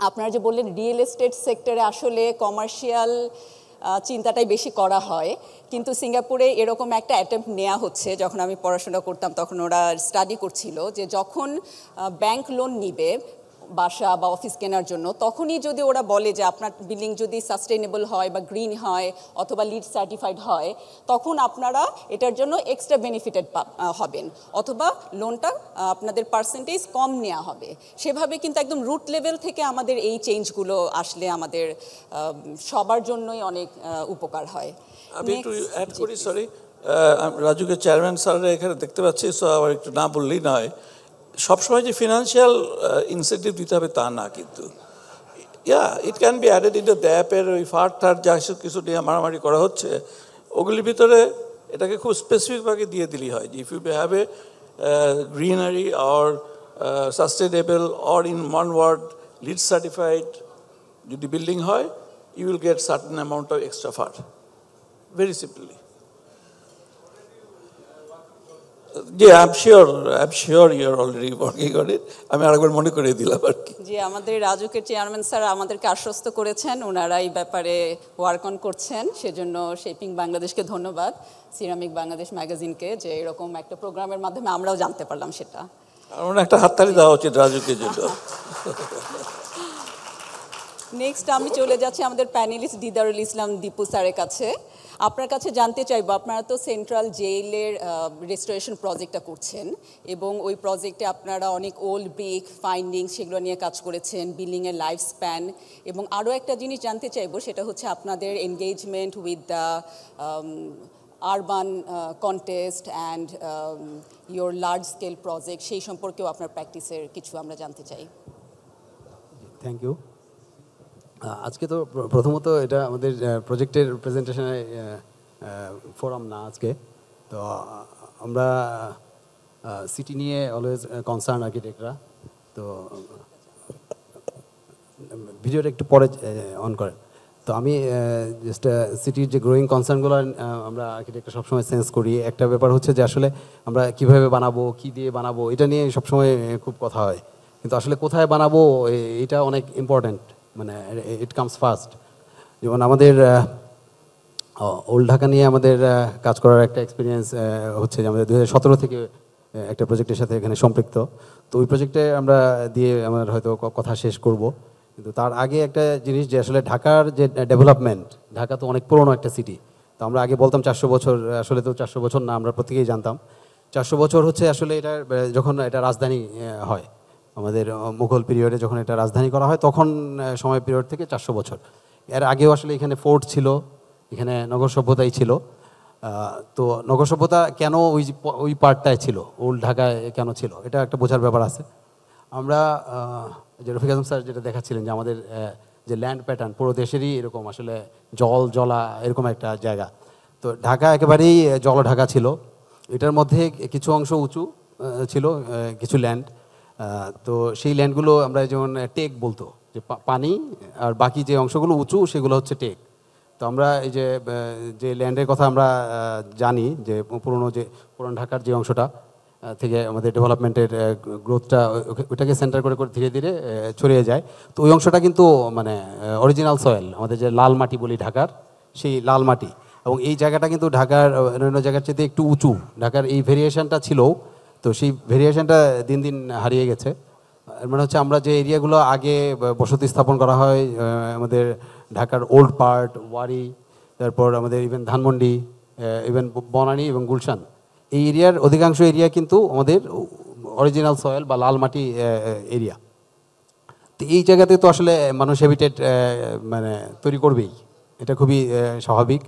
[SPEAKER 2] আপনারা যে বললেন রিয়েল এস্টেট সেক্টরে আসলে কমার্শিয়াল চিন্তাটাই বেশি করা হয়, কিন্তু সিঙ্গাপুরে এরকম একটা অ্যাটেম্প্ট নেওয়া হচ্ছে। যখন আমি পড়াশোনা করতাম তখন ওরা স্টাডি করছিল যে যখন ব্যাংক লোন নিবে বাসা বা অফিস কেনার জন্য, তখনই যদি ওরা বলে যে আপনার বিল্ডিং যদি সাস্টেনেবল হয় বা গ্রিন হয় অথবা লিড সার্টিফাইড হয়, তখন আপনারা এটার জন্য এক্সট্রা বেনিফিটেড হবেন, অথবা লোনটা আপনাদের পার্সেন্টেজ কম নেওয়া হবে। সেভাবে কিন্তু একদম রুট লেভেল থেকে আমাদের এই চেঞ্জগুলো আসলে আমাদের সবার জন্যই অনেক উপকার হয়।
[SPEAKER 6] আমি একটু অ্যাড করি, সরি, রাজুকে চেয়ারম্যান স্যাররা এখানে দেখতে পাচ্ছি, সো আবার একটু না বললেই নয়। সবসময় যে ফিনান্সিয়াল ইনসেন্টিভ দিতে হবে তা না, কিন্তু it can be added in the দ্যাপের ওই ফার্ট যা কিছু নিয়ে মারামারি করা হচ্ছে, ওগুলির ভিতরে এটাকে খুব স্পেসিফিকভাবে দিয়ে দিলেই হয় যে if you have a greenery or sustainable or in one word LEED certified যদি বিল্ডিং হয়, you will get certain amount of extra fund, very simply. জি, I'm sure you're already working on it. আমি আরেকবার মনে করে দিলাম আর কি।
[SPEAKER 2] জি, আমাদের রাজুকের চেয়ারম্যান স্যার আমাদেরকে আশ্বস্ত করেছেন ওনারা এই ব্যাপারে ওয়ার্ক অন করছেন। সেজন্য শেপিং বাংলাদেশকে ধন্যবাদ, সিরামিক বাংলাদেশ ম্যাগাজিনকে, যে এরকম একটা প্রোগ্রামের মাধ্যমে আমরাও জানতে পারলাম সেটা।
[SPEAKER 6] আমার একটা হাততালি দেওয়া উচিত রাজুকে জন্য।
[SPEAKER 2] নেক্সট আমি চলে যাচ্ছি আমাদের প্যানেলিস্ট দিদারুল ইসলাম দীপু স্যারের কাছে। আপনার কাছে জানতে চাইবো, আপনারা তো সেন্ট্রাল জেইলের রেস্টোরেশন প্রজেক্টটা করছেন এবং ওই প্রজেক্টে আপনারা অনেক ওল্ড ব্রিক ফাইন্ডিংস সেগুলো নিয়ে কাজ করেছেন, বিল্ডিংয়ের লাইফ স্প্যান, এবং আরও একটা জিনিস জানতে চাইবো, সেটা হচ্ছে আপনাদের engagement with the urban contest and your large scale project, সেই সম্পর্কেও আপনার প্র্যাকটিসের কিছু আমরা জানতে চাই।
[SPEAKER 10] Thank you. আজকে তো প্রথমত এটা আমাদের প্রজেক্টের প্রেজেন্টেশনে ফোরাম না আজকে, তো আমরা সিটি নিয়ে অলওয়েজ কনসার্ন আর্কিটেক্টরা, তো ভিডিওটা একটু পরে অন করেন। তো আমি জাস্ট সিটির যে গ্রোয়িং কনসার্নগুলো আমরা আর্কিটেক্টরা সবসময় সেন্স করি। একটা ব্যাপার হচ্ছে যে আসলে আমরা কীভাবে বানাবো, কী দিয়ে বানাবো, এটা নিয়ে সবসময় খুব কথা হয়, কিন্তু আসলে কোথায় বানাবো এটা অনেক ইম্পর্ট্যান্ট, মানে ইট কামস ফার্স্ট। যেমন আমাদের ওল্ড ঢাকা নিয়ে আমাদের কাজ করার একটা এক্সপিরিয়েন্স হচ্ছে যে আমাদের 2017 থেকে একটা প্রজেক্টের সাথে এখানে সম্পৃক্ত। তো ওই প্রজেক্টে আমরা দিয়ে আমার হয়তো কথা শেষ করব, কিন্তু তার আগে একটা জিনিস যে আসলে ঢাকার যে ডেভেলপমেন্ট, ঢাকা তো অনেক পুরনো একটা সিটি। তো আমরা আগে বলতাম 400 বছর, আসলে তো 400 বছর না, আমরা প্রত্যেকেই জানতাম 400 বছর হচ্ছে আসলে এটা যখন এটা রাজধানী হয়, আমাদের মুঘল পিরিয়ডে যখন এটা রাজধানী করা হয় তখন সময় পিরিয়ড থেকে 400 বছর। এর আগেও আসলে এখানে ফোর্ট ছিল, এখানে নগর সভ্যতাই ছিল। তো নগর সভ্যতা কেন ওই পার্টটায় ছিল, ওল্ড ঢাকায় কেন ছিল, এটা একটা বোঝার ব্যাপার আছে। আমরা যে রফিক আজম স্যার যেটা দেখাচ্ছিলেন যে আমাদের যে ল্যান্ড প্যাটার্ন পুরো দেশেরই এরকম আসলে জলা এরকম একটা জায়গা। তো ঢাকা একেবারেই জলঢাকা ছিল। এটার মধ্যে কিছু অংশ উঁচু ছিল, কিছু ল্যান্ড। তো সেই ল্যান্ডগুলো আমরা যেমন টেক বলতো, যে পানি, আর বাকি যে অংশগুলো উঁচু সেগুলো হচ্ছে টেক। তো আমরা এই যে ল্যান্ডের কথা আমরা জানি যে পুরনো ঢাকার যে অংশটা থেকে আমাদের ডেভেলপমেন্টের গ্রোথটা ওইটাকে সেন্টার করে ধীরে ধীরে ছড়িয়ে যায়। তো ওই অংশটা কিন্তু মানে অরিজিনাল সয়েল, আমাদের যে লাল মাটি বলি ঢাকার, সেই লাল মাটি। এবং এই জায়গাটা কিন্তু ঢাকার অন্যান্য জায়গার চেয়ে একটু উঁচু। ঢাকার এই ভেরিয়েশনটা ছিল, তো সেই ভেরিয়েশনটা দিন দিন হারিয়ে গেছে। মানে হচ্ছে আমরা যে এরিয়াগুলো আগে বসতি স্থাপন করা হয়, আমাদের ঢাকার ওল্ড পার্ট, ওয়ারি, তারপর আমাদের ইভেন ধানমন্ডি, ইভেন বনানী এবং গুলশান, এই এরিয়ার অধিকাংশ এরিয়া কিন্তু আমাদের অরিজিনাল সয়েল বা লাল মাটি এরিয়া। তো এই জায়গাতে তো আসলে মানুষ হ্যাবিটেট মানে তৈরি করবেই, এটা খুবই স্বাভাবিক।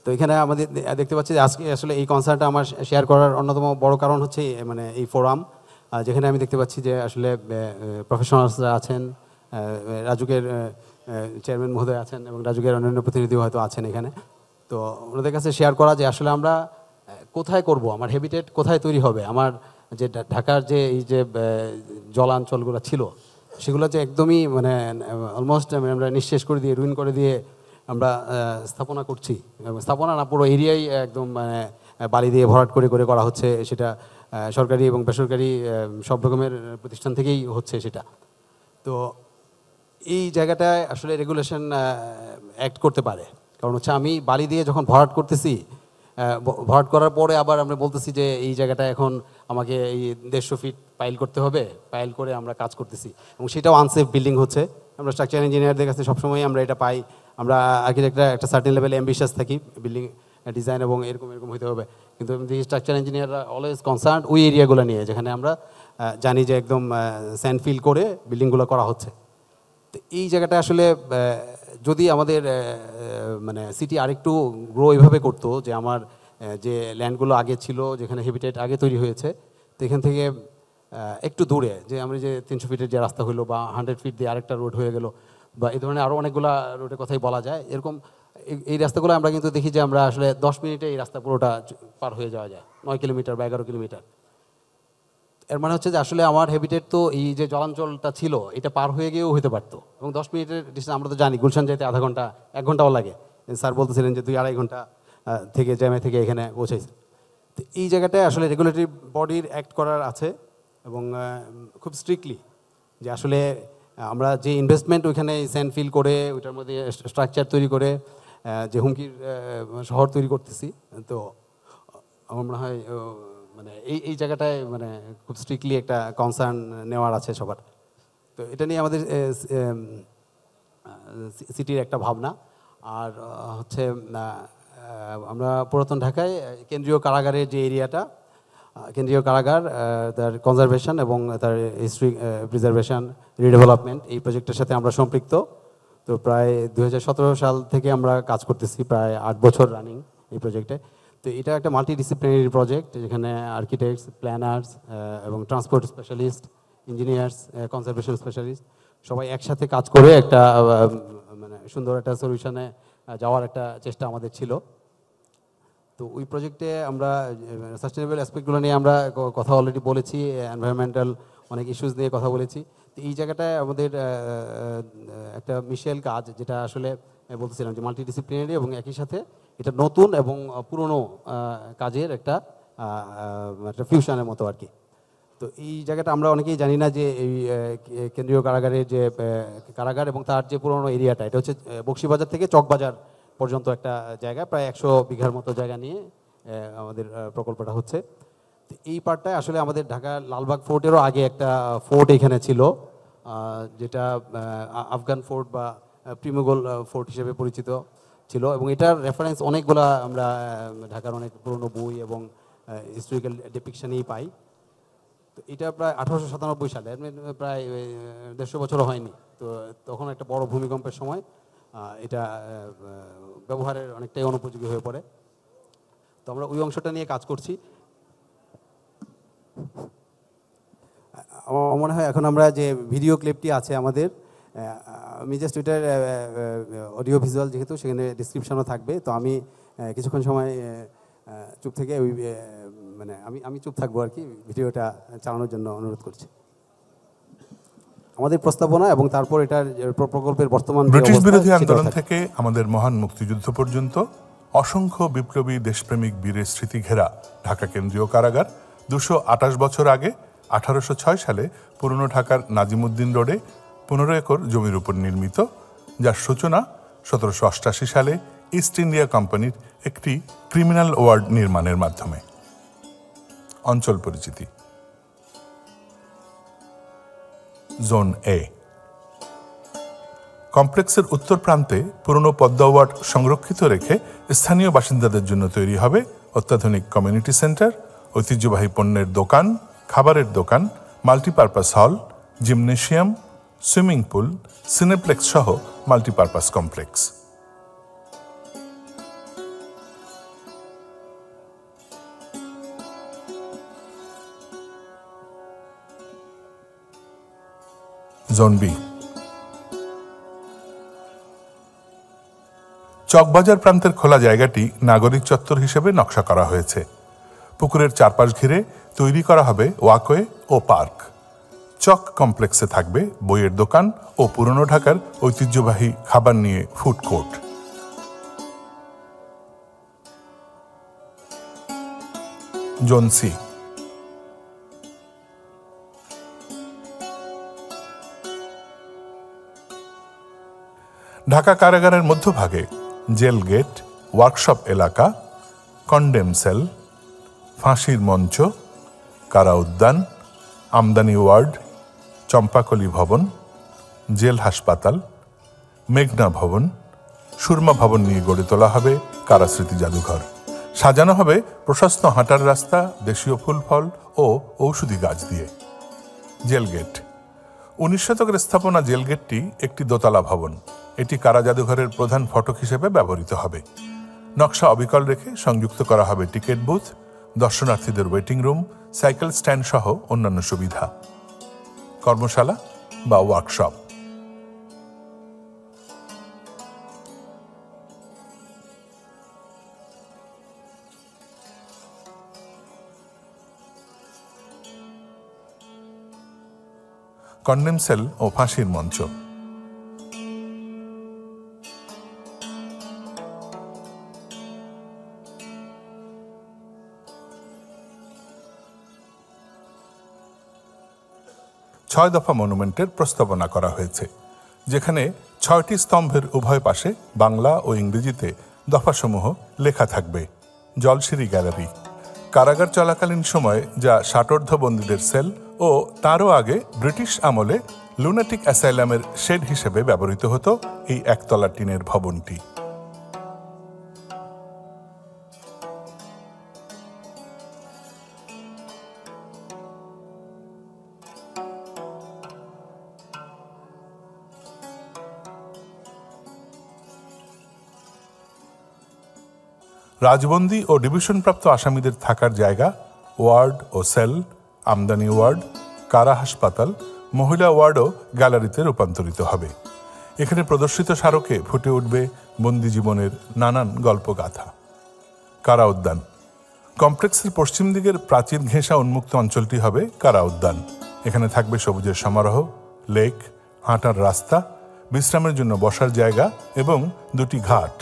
[SPEAKER 10] তো এখানে আমাদের দেখতে পাচ্ছি যে আজকে আসলে এই কনসার্টটা আমার শেয়ার করার অন্যতম বড় কারণ হচ্ছে মানে এই ফোরাম, যেখানে আমি দেখতে পাচ্ছি যে আসলে প্রফেশনালসরা আছেন, রাজুকের চেয়ারম্যান মহোদয় আছেন এবং রাজুকের অন্যান্য প্রতিনিধিও হয়তো আছেন এখানে। তো ওনাদের কাছে শেয়ার করা যে আসলে আমরা কোথায় করব, আমার হ্যাবিটেট কোথায় তৈরি হবে, আমার যে ঢাকার যে এই যে জলাঞ্চলগুলো ছিল সেগুলো যে একদমই মানে অলমোস্ট আমরা নিঃশেষ করে দিয়ে, রুইন করে দিয়ে আমরা স্থাপনা করছি। স্থাপনা না, পুরো এরিয়াই একদম মানে বালি দিয়ে ভরাট করে করে করা হচ্ছে। সেটা সরকারি এবং বেসরকারি সব রকমের প্রতিষ্ঠান থেকেই হচ্ছে সেটা। তো এই জায়গাটায় আসলে রেগুলেশন অ্যাক্ট করতে পারে, কারণ হচ্ছে আমি বালি দিয়ে যখন ভরাট করতেছি, ভরাট করার পরে আবার আমরা বলতেছি যে এই জায়গাটা এখন আমাকে এই 150 ফিট পাইল করতে হবে, পাইল করে আমরা কাজ করতেছি এবং সেটাও আনসেফ বিল্ডিং হচ্ছে। আমরা স্ট্রাকচার ইঞ্জিনিয়ারদের কাছে সবসময় আমরা এটা পাই। আমরা আর্কিটেক্টরা একটা সার্টেন লেভেলে অ্যাম্বিশাস থাকি বিল্ডিং ডিজাইন এবং এরকম হতে হবে, কিন্তু স্ট্রাকচার ইঞ্জিনিয়াররা অলওয়েজ কনসার্ন ওই এরিয়াগুলো নিয়ে যেখানে আমরা জানি যে একদম স্যান্ড ফিল করে বিল্ডিংগুলো করা হচ্ছে। তো এই জায়গাটা আসলে যদি আমাদের মানে সিটি আরেকটু গ্রো এইভাবে করতো, যে আমার যে ল্যান্ডগুলো আগে ছিল যেখানে হ্যাবিটেট আগে তৈরি হয়েছে, তো এখান থেকে একটু দূরে যে আমরা যে 300 ফিটের যে রাস্তা হলো বা 100 ফিট দিয়ে আরেকটা রোড হয়ে গেল, বা এই ধরনের আরও অনেকগুলো রোডের কথাই বলা যায়। এরকম এই রাস্তাগুলো আমরা কিন্তু দেখি যে আমরা আসলে 10 মিনিটে এই রাস্তা পুরোটা পার হয়ে যাওয়া যায়, 9 কিলোমিটার বা 11 কিলোমিটার। এর মানে হচ্ছে যে আসলে আমার হ্যাবিটেট তো এই যে জলাঞ্চলটা ছিল এটা পার হয়ে গিয়েও হতে পারতো, এবং 10 মিনিটের ডিস্টেন্স আমরা তো জানি গুলশান যেতে আধা ঘন্টা 1 ঘন্টাও লাগে। স্যার বলতেছিলেন যে 2-2.5 ঘন্টা থেকে জ্যামে থেকে এখানে পৌঁছাইছে। তো এই জায়গাটায় আসলে রেগুলেটরি বডির অ্যাক্ট করার আছে এবং খুব স্ট্রিক্টলি যে আসলে আমরা যে ইনভেস্টমেন্ট ওইখানে স্যান্ড ফিল করে ওইটার মধ্যে স্ট্রাকচার তৈরি করে যে হুমকির শহর তৈরি করতেছি, তো আমার মনে হয় মানে এই জায়গাটায় মানে খুব স্ট্রিক্টলি একটা কনসার্ন নেওয়ার আছে সবার। তো এটা নিয়ে আমাদের সিটির একটা ভাবনা। আর হচ্ছে আমরা পুরাতন ঢাকায় কেন্দ্রীয় কারাগারের যে এরিয়াটা, কেন্দ্রীয় কারাগার তার কনজারভেশন এবং তার হিস্ট্রি প্রিজারভেশন রিডেভেলপমেন্ট এই প্রজেক্টের সাথে আমরা সম্পৃক্ত। তো প্রায় 2017 সাল থেকে আমরা কাজ করতেছি, প্রায় 8 বছর রানিং এই প্রজেক্টে। তো এটা একটা মাল্টিডিসিপ্লিনারি প্রজেক্ট যেখানে আর্কিটেক্টস, প্ল্যানার্স এবং transport specialist, engineers, conservation specialist সবাই একসাথে কাজ করে একটা মানে সুন্দর একটা সলিউশনে যাওয়ার একটা চেষ্টা আমাদের ছিল। তো ওই প্রজেক্টে আমরা সাস্টেনেবল অ্যাসপেক্টগুলো নিয়ে আমরা কথা অলরেডি বলেছি, এনভায়রনমেন্টাল অনেক ইস্যুস নিয়ে কথা বলেছি। তো এই জায়গাটায় আমাদের একটা মিশেল কাজ, যেটা আসলে বলতেছিলাম যে মাল্টিডিসিপ্লিনারি এবং একই সাথে এটা নতুন এবং পুরনো কাজের একটা ফিউশনের মতো আর কি। তো এই জায়গাটা আমরা অনেকেই জানি না যে এই কেন্দ্রীয় কারাগারের যে কারাগার এবং তার যে পুরনো এরিয়াটা, এটা হচ্ছে বক্সিবাজার থেকে চকবাজার পর্যন্ত একটা জায়গা, প্রায় 100 বিঘার মতো জায়গা নিয়ে আমাদের প্রকল্পটা হচ্ছে। তো এই পার্টটায় আসলে আমাদের ঢাকা লালবাগ ফোর্টেরও আগে একটা ফোর্ট এখানে ছিল, যেটা আফগান ফোর্ট বা প্রিমোগল ফোর্ট হিসেবে পরিচিত ছিল, এবং এটার রেফারেন্স অনেকগুলা আমরা ঢাকার অনেক পুরনো বই এবং হিস্টোরিক্যাল ডেপিকশনেই পাই। তো এটা প্রায় 1897 সালে, প্রায় 150 বছরও হয়নি। তো তখন একটা বড় ভূমিকম্পের সময় এটা ব্যবহারের অনেকটাই অনুপযোগী হয়ে পড়ে। তো আমরা ওই অংশটা নিয়ে কাজ করছি। আমার মনে হয় এখন আমরা যে ভিডিও ক্লিপটি আছে আমাদের, আমি জাস্ট ওইটার অডিও ভিজুয়াল যেহেতু সেখানে ডিসক্রিপশনও থাকবে, তো আমি কিছুক্ষণ সময় চুপ থেকে ওই মানে আমি চুপ থাকবো আর কি, ভিডিওটা চালানোর জন্য অনুরোধ করছি। আমাদের প্রস্তাবনা এবং তারপর এটার প্রকল্পের বর্তমান
[SPEAKER 11] ব্রিটিশ বিরোধী আন্দোলন থেকে আমাদের মহান মুক্তিযুদ্ধ পর্যন্ত অসংখ্য বিপ্লবী দেশপ্রেমিক বীরের স্মৃতি ঘেরা ঢাকা কেন্দ্রীয় কারাগার 228 বছর আগে 1806 সালে পুরনো ঢাকার নাজিমউদ্দিন রোডে 15 একর জমির উপর নির্মিত, যার সূচনা 1788 সালে ইস্ট ইন্ডিয়া কোম্পানির একটি ক্রিমিনাল ওয়ার্ড নির্মাণের মাধ্যমে। অঞ্চল পরিচিতি। জোন এ। কমপ্লেক্সের উত্তর প্রান্তে পুরনো পদ্মা ওয়ার্ড সংরক্ষিত রেখে স্থানীয় বাসিন্দাদের জন্য তৈরি হবে অত্যাধুনিক কমিউনিটি সেন্টার, ঐতিহ্যবাহী পণ্যের দোকান, খাবারের দোকান, multipurpose hall, gymnasium, swimming pool, cineplex সহ multipurpose complex. Zone B. Chawkbazar প্রান্তের খোলা জায়গাটি নাগরিক চত্বর হিসেবে নকশা করা হয়েছে। পুকুরের চারপাশ ঘিরে তৈরি করা হবে ওয়াকওয়ে ও পার্ক। চক কমপ্লেক্সে থাকবে বইয়ের দোকান ও পুরনো ঢাকার ঐতিহ্যবাহী খাবার নিয়ে food court. Zone C. Dhaka কারাগারের মধ্যভাগে জেল গেট, ওয়ার্কশপ এলাকা, কন্ডেম সেল, ফাঁসির মঞ্চ, কারা উদ্যান, আমদানি ওয়ার্ড, চম্পাকলি ভবন, জেল হাসপাতাল, মেঘনা ভবন, সুরমা ভবন নিয়ে গড়ে তোলা হবে কারা স্মৃতি জাদুঘর। সাজানো হবে প্রশস্ত হাঁটার রাস্তা, দেশীয় ফুল ফল ও ঔষধি গাছ দিয়ে। Jail gate. 19 শতকের স্থাপনা জেল গেটটি একটি দোতলা ভবন। এটি কারা জাদুঘরের প্রধান ফটক হিসেবে ব্যবহৃত হবে। নকশা অবিকল রেখে সংযুক্ত করা হবে টিকিট বুথ, দর্শনার্থীদের ওয়েটিং রুম, সাইকেল স্ট্যান্ড সহ অন্যান্য সুবিধা। কর্মশালা বা ওয়ার্কশপ। কন্ডেম সেল ও ফাঁসির মঞ্চ। 6 দফা মনুমেন্টের প্রস্তাবনা করা হয়েছে, যেখানে 6টি স্তম্ভের উভয় পাশে বাংলা ও ইংরেজিতে দফাসমূহ লেখা থাকবে। জলসিঁড়ি গ্যালারি। কারাগার চলাকালীন সময়ে যা ষাটোর্ধ্ব বন্দীদের সেল ও তারও আগে ব্রিটিশ আমলে লুনাটিক অ্যাসাইলামের শেড হিসেবে ব্যবহৃত হতো এই একতলা টিনের ভবনটি। রাজবন্দী ও ডিভিশনপ্রাপ্ত আসামিদের থাকার জায়গা, ওয়ার্ড ও সেল, আমদানি ওয়ার্ড, কারা হাসপাতাল, মহিলা ওয়ার্ডও গ্যালারিতে রূপান্তরিত হবে। এখানে প্রদর্শিত স্মারকে ফুটে উঠবে বন্দি জীবনের নানান গল্পগাথা। কারা উদ্যান। কমপ্লেক্সের পশ্চিম দিকের প্রাচীর ঘেঁষা উন্মুক্ত অঞ্চলটি হবে কারা উদ্যান। এখানে থাকবে সবুজের সমারোহ, লেক, হাঁটার রাস্তা, বিশ্রামের জন্য বসার জায়গা এবং 2টি ঘাট।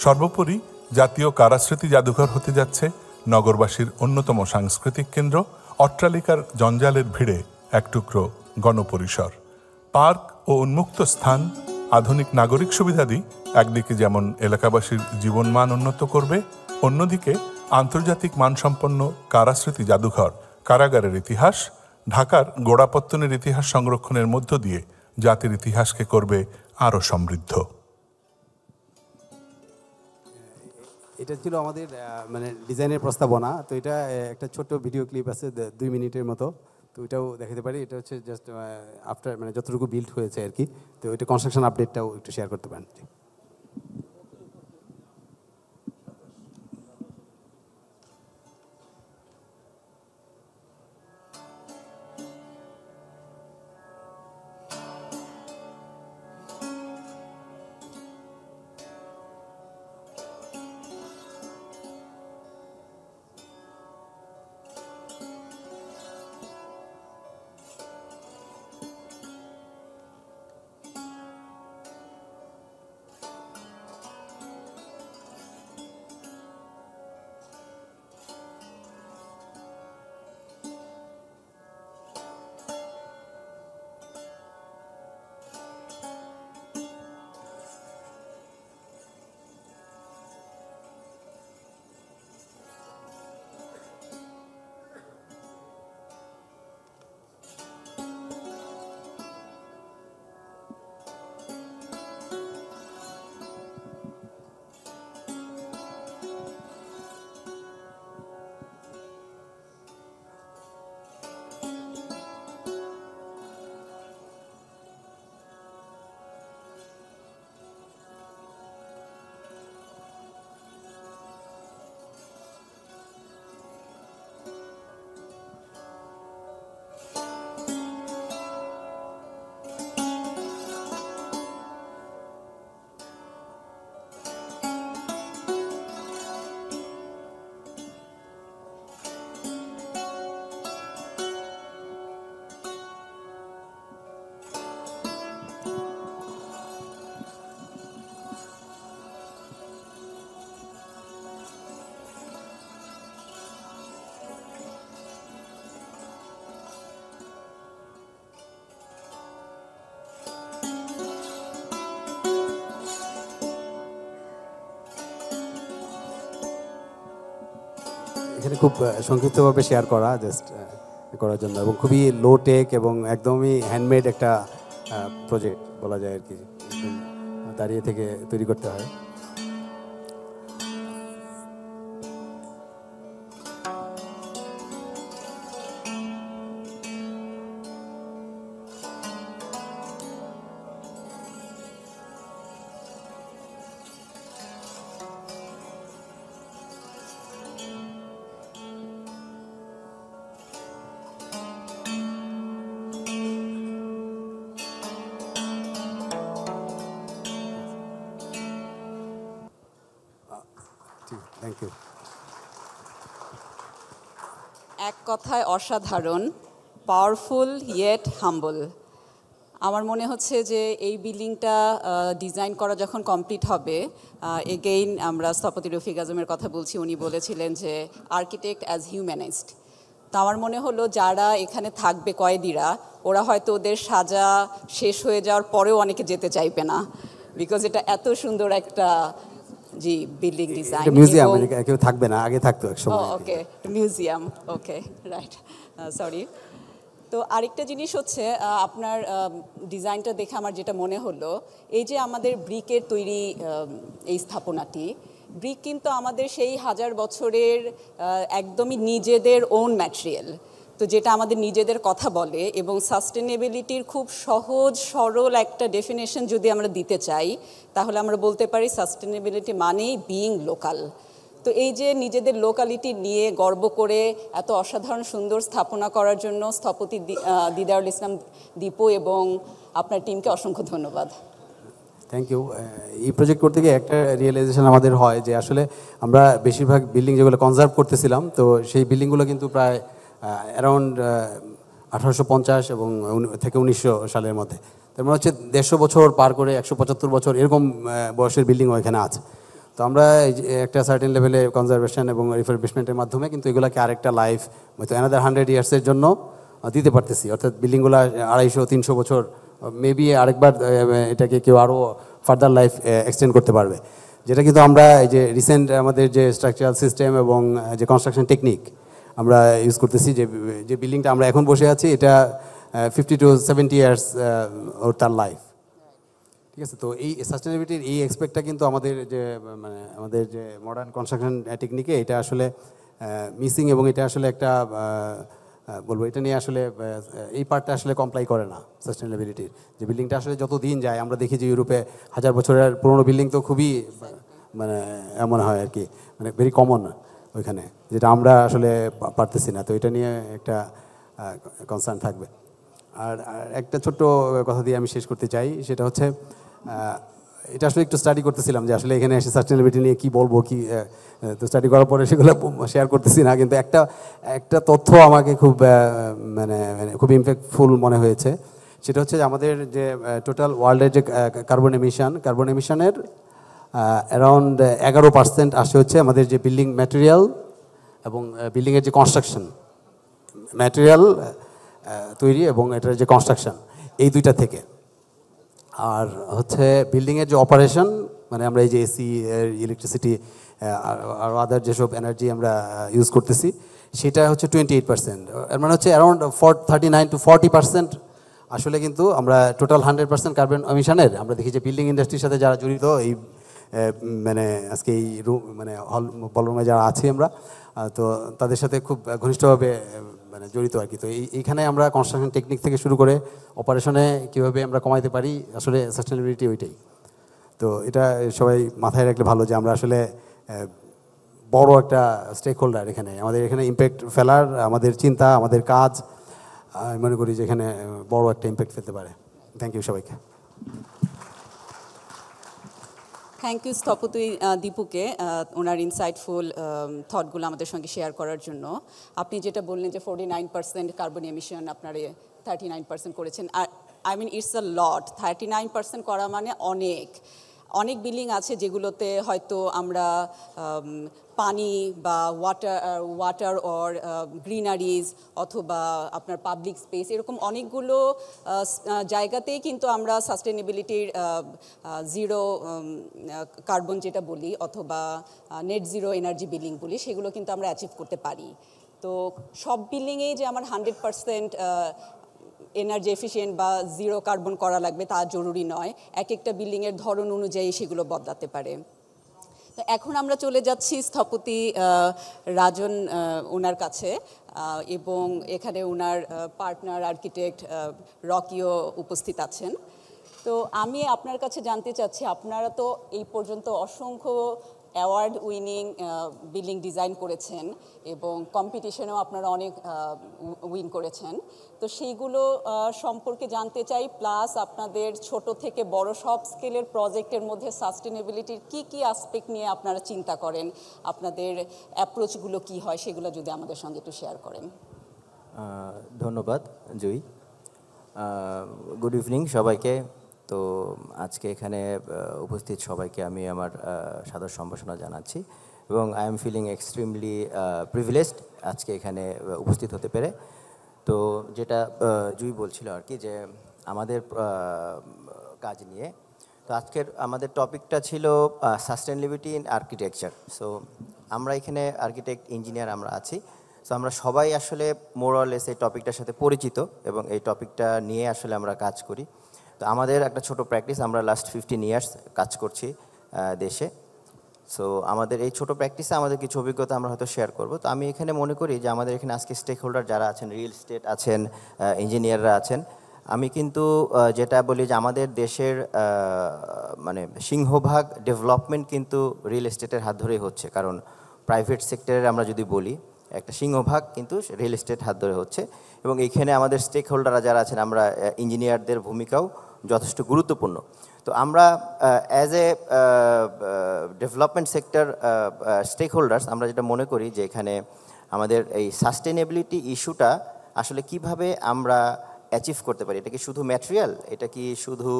[SPEAKER 11] সর্বোপরি জাতীয় কারা স্মৃতি জাদুঘর হতে যাচ্ছে নগরবাসীর অন্যতম সাংস্কৃতিক কেন্দ্র, অট্টালিকার জঞ্জালের ভিড়ে এক টুকরো গণপরিসর। পার্ক ও উন্মুক্ত স্থান, আধুনিক নাগরিক সুবিধাদি একদিকে যেমন এলাকাবাসীর জীবনমান উন্নত করবে, অন্যদিকে আন্তর্জাতিক মানসম্পন্ন কারা স্মৃতি জাদুঘর কারাগারের ইতিহাস, ঢাকার গোড়াপত্তনের ইতিহাস সংরক্ষণের মধ্য দিয়ে জাতির ইতিহাসকে করবে আরও সমৃদ্ধ।
[SPEAKER 10] এটা ছিল আমাদের মানে ডিজাইনের প্রস্তাবনা। তো এটা একটা ছোট্ট ভিডিও ক্লিপ আছে 2 মিনিটের মতো, তো ওইটাও দেখাতে পারি। এটা হচ্ছে জাস্ট আফটার মানে যতটুকু বিল্ড হয়েছে আর কি। তো ওইটা কনস্ট্রাকশন আপডেটটাও একটু শেয়ার করতে পারেন। এখানে খুব সংক্ষিপ্তভাবে শেয়ার করা জাস্ট করার জন্য, এবং খুবই লো টেক এবং একদমই হ্যান্ডমেড একটা প্রজেক্ট বলা যায় আর কি, দাঁড়িয়ে থেকে তৈরি করতে হয়। Thank you.
[SPEAKER 2] এক কথায় অসাধারণ, পাওয়ারফুল ইয়েট হাম্বল। আমার মনে হচ্ছে যে এই বিল্ডিংটা ডিজাইন করা যখন কমপ্লিট হবে, এগেইন আমরা স্থপতি রফিক আজমের কথা বলছি, উনি বলেছিলেন যে আর্কিটেক্ট অ্যাজ হিউম্যানিস্ট। তো আমার মনে হলো যারা এখানে থাকবে কয়েদিরা, ওরা হয়তো ওদের সাজা শেষ হয়ে যাওয়ার পরেও অনেকে যেতে চাইবে না, বিকজ এটা এত সুন্দর একটা জি বিল্ডিং ডিজাইন।
[SPEAKER 10] মিউজিয়াম, কেউ থাকবে না, আগে থাকতো একসময়।
[SPEAKER 2] ওকে, মিউজিয়াম, ওকে, রাইট, সরি। তো আরেকটা জিনিস হচ্ছে আপনার ডিজাইনটা দেখে আমার যেটা মনে হলো, এই যে আমাদের ব্রিকের তৈরি এই স্থাপনাটি, ব্রিক কিন্তু আমাদের সেই হাজার বছরের একদমই নিজেদের ওন ম্যাটেরিয়াল, তো যেটা আমাদের নিজেদের কথা বলে, এবং সাস্টেনেবিলিটির খুব সহজ সরল একটা ডেফিনেশন যদি আমরা দিতে চাই, তাহলে আমরা বলতে পারি সাস্টেনেবিলিটি মানেই বিইং লোকাল। তো এই যে নিজেদের লোকালিটি নিয়ে গর্ব করে এত অসাধারণ সুন্দর স্থাপনা করার জন্য স্থপতি দিদারুল ইসলাম দীপু এবং আপনার টিমকে অসংখ্য ধন্যবাদ।
[SPEAKER 10] Thank you. এই প্রজেক্ট করতে গিয়ে একটা রিয়েলাইজেশন আমাদের হয় যে আসলে আমরা বেশিরভাগ বিল্ডিং যেগুলো কনজার্ভ করতেছিলাম, তো সেই বিল্ডিংগুলো কিন্তু প্রায় অ্যারাউন্ড 1850 এবং থেকে 1900 সালের মধ্যে। তার মানে হচ্ছে 150 বছর পার করে 175 বছর এরকম বয়সের বিল্ডিংও এখানে আছে। তো আমরা একটা সার্টেন লেভেলে কনজারভেশন এবং রিফারবিশমেন্টের মাধ্যমে কিন্তু এগুলোকে আরেকটা লাইফ হয়তো অ্যানাদার 100 ইয়ার্সের জন্য দিতে পারতেছি। অর্থাৎ বিল্ডিংগুলো 250-300 বছর মেবি আরেকবার এটাকে কেউ আরও ফার্দার লাইফ এক্সটেন্ড করতে পারবে, যেটা কিন্তু আমরা এই যে রিসেন্ট আমাদের যে স্ট্রাকচারাল সিস্টেম এবং যে কনস্ট্রাকশন টেকনিক আমরা ইউজ করতেছি। যে বিল্ডিংটা আমরা এখন বসে আছি, এটা 50 to 70 ইয়ার্স ওর তার লাইফ, ঠিক আছে। তো এই সাস্টেনেবিলিটির এই এক্সপেক্টটা কিন্তু আমাদের যে মানে আমাদের যে মডার্ন কনস্ট্রাকশন টেকনিকে এটা আসলে মিসিং, এবং এটা আসলে একটা বলবো এটা নিয়ে আসলে এই পার্টটা আসলে কমপ্লাই করে না সাস্টেনেবিলিটির। যে বিল্ডিংটা আসলে যত দিন যায় আমরা দেখি যে ইউরোপে 1000 বছরের পুরনো বিল্ডিং তো খুবই মানে এমন হয় আর কি, মানে ভেরি কমন ওইখানে, যেটা আমরা আসলে পারতেছি না। তো এটা নিয়ে একটা কনসার্ন থাকবে। আর একটা ছোট্ট কথা দিয়ে আমি শেষ করতে চাই, সেটা হচ্ছে এটা আসলে একটু স্টাডি করতেছিলাম যে আসলে এখানে এসে সাস্টেনেবিলিটি নিয়ে কী বলবো, কি তো স্টাডি করার পরে সেগুলো শেয়ার করতেছি না, কিন্তু একটা তথ্য আমাকে খুব মানে খুব ইম্প্যাক্টফুল মনে হয়েছে। সেটা হচ্ছে আমাদের যে টোটাল ওয়ার্ল্ডের যে কার্বন এমিশনের অ্যারাউন্ড 11% আসে হচ্ছে আমাদের যে বিল্ডিং ম্যাটেরিয়াল এবং বিল্ডিংয়ের যে কনস্ট্রাকশন, ম্যাটেরিয়াল তৈরি এবং এটার যে কনস্ট্রাকশন, এই দুইটা থেকে। আর হচ্ছে বিল্ডিংয়ের যে অপারেশন, মানে আমরা এই যে এসি, ইলেকট্রিসিটি আর আদার যেসব এনার্জি আমরা ইউজ করতেছি, সেটা হচ্ছে 28%। এর মানে হচ্ছে অ্যারাউন্ড 39 to 40% আসলে কিন্তু আমরা টোটাল 100% কার্বন এমিশনের আমরা দেখি যে বিল্ডিং ইন্ডাস্ট্রির সাথে যারা জড়িত, এই মানে আজকে এই মানে বলরুমে যারা আছি আমরা, তো তাদের সাথে খুব ঘনিষ্ঠভাবে মানে জড়িত আর কি। তো এইখানে আমরা কনস্ট্রাকশন টেকনিক থেকে শুরু করে অপারেশনে কীভাবে আমরা কমাইতে পারি, আসলে সাস্টেনেবিলিটি ওইটাই। তো এটা সবাই মাথায় রাখলে ভালো যে আমরা আসলে বড় একটা স্টেক হোল্ডার এখানে, আমাদের এখানে ইম্প্যাক্ট ফেলার আমাদের চিন্তা, আমাদের কাজ, আমি মনে করি যে এখানে বড় একটা ইম্প্যাক্ট ফেলতে পারে। থ্যাংক ইউ সবাইকে।
[SPEAKER 2] থ্যাংক ইউ স্থপতি দীপুকে ওনার ইনসাইটফুল থটগুলো আমাদের সঙ্গে শেয়ার করার জন্য। আপনি যেটা বললেন যে 49% কার্বন এমিশন আপনারা 39% করেছেন, আর আই মিন ইটস আ লট। 39% করা মানে অনেক বিল্ডিং আছে যেগুলোতে হয়তো আমরা পানি বা ওয়াটার অর গ্রিনারিজ অথবা আপনার পাবলিক স্পেস এরকম অনেকগুলো জায়গাতেই কিন্তু আমরা সাস্টেনেবিলিটির জিরো কার্বন যেটা বলি অথবা নেট জিরো এনার্জি বিল্ডিং বলি সেগুলো কিন্তু আমরা অ্যাচিভ করতে পারি। তো সব বিল্ডিংয়েই যে আমার 100% এনার্জি এফিশিয়েন্ট বা জিরো কার্বন করা লাগবে তা জরুরি নয়, এক একটা বিল্ডিংয়ের ধরন অনুযায়ী সেগুলো বদলাতে পারে। তো এখন আমরা চলে যাচ্ছি স্থপতি রাজন ওনার কাছে এবং এখানে ওনার পার্টনার আর্কিটেক্ট রকিও উপস্থিত আছেন। তো আমি আপনার কাছে জানতে চাচ্ছি, আপনারা তো এই পর্যন্ত অসংখ্য অ্যাওয়ার্ড উইনিং বিল্ডিং ডিজাইন করেছেন এবং কম্পিটিশনেও আপনারা অনেক উইন করেছেন, তো সেইগুলো সম্পর্কে জানতে চাই। প্লাস আপনাদের ছোট থেকে বড় সব স্কেলের প্রজেক্টের মধ্যে সাস্টেনেবিলিটির কি কি অ্যাসপেক্ট নিয়ে আপনারা চিন্তা করেন, আপনাদের অ্যাপ্রোচগুলো কি হয় সেগুলো যদি আমাদের সঙ্গে একটু শেয়ার করেন।
[SPEAKER 12] ধন্যবাদ জুই। গুড ইভিনিং সবাইকে। তো আজকে এখানে উপস্থিত সবাইকে আমি আমার সাদর সম্ভাষণা জানাচ্ছি এবং I am feeling extremely privileged আজকে এখানে উপস্থিত হতে পেরে। তো যেটা জুই বলছিল আর কি যে আমাদের কাজ নিয়ে, তো আজকের আমাদের টপিকটা ছিল সাস্টেনেবিলিটি ইন আর্কিটেকচার। সো আমরা এখানে আর্কিটেক্ট ইঞ্জিনিয়ার আমরা আছি, সো আমরা সবাই আসলে মোরালেস এই টপিকটার সাথে পরিচিত এবং এই টপিকটা নিয়ে আসলে আমরা কাজ করি। তো আমাদের একটা ছোট প্র্যাকটিস, আমরা লাস্ট 15 ইয়ার্স কাজ করছি দেশে। সো আমাদের এই ছোট প্র্যাকটিসে আমাদের কিছু অভিজ্ঞতা আমরা হয়তো শেয়ার করব। তো আমি এখানে মনে করি যে আমাদের এখানে আজকে স্টেক হোল্ডার যারা আছেন, রিয়েল এস্টেট আছেন, ইঞ্জিনিয়াররা আছেন, আমি কিন্তু যেটা বলি যে আমাদের দেশের মানে সিংহভাগ ডেভেলপমেন্ট কিন্তু রিয়েল এস্টেটের হাত ধরেই হচ্ছে। কারণ প্রাইভেট সেক্টরের আমরা যদি বলি একটা সিংহভাগ কিন্তু রিয়েল এস্টেট হাত ধরে হচ্ছে এবং এইখানে আমাদের স্টেক হোল্ডাররা যারা আছেন, আমরা ইঞ্জিনিয়ারদের ভূমিকাও যথেষ্ট গুরুত্বপূর্ণ। তো আমরা as a development sector stakeholders আমরা যেটা মনে করি যে এখানে আমাদের এই সাস্টেনেবিলিটি ইস্যুটা আসলে কিভাবে আমরা অ্যাচিভ করতে পারি। এটা কি শুধু ম্যাটেরিয়াল, এটা কি শুধু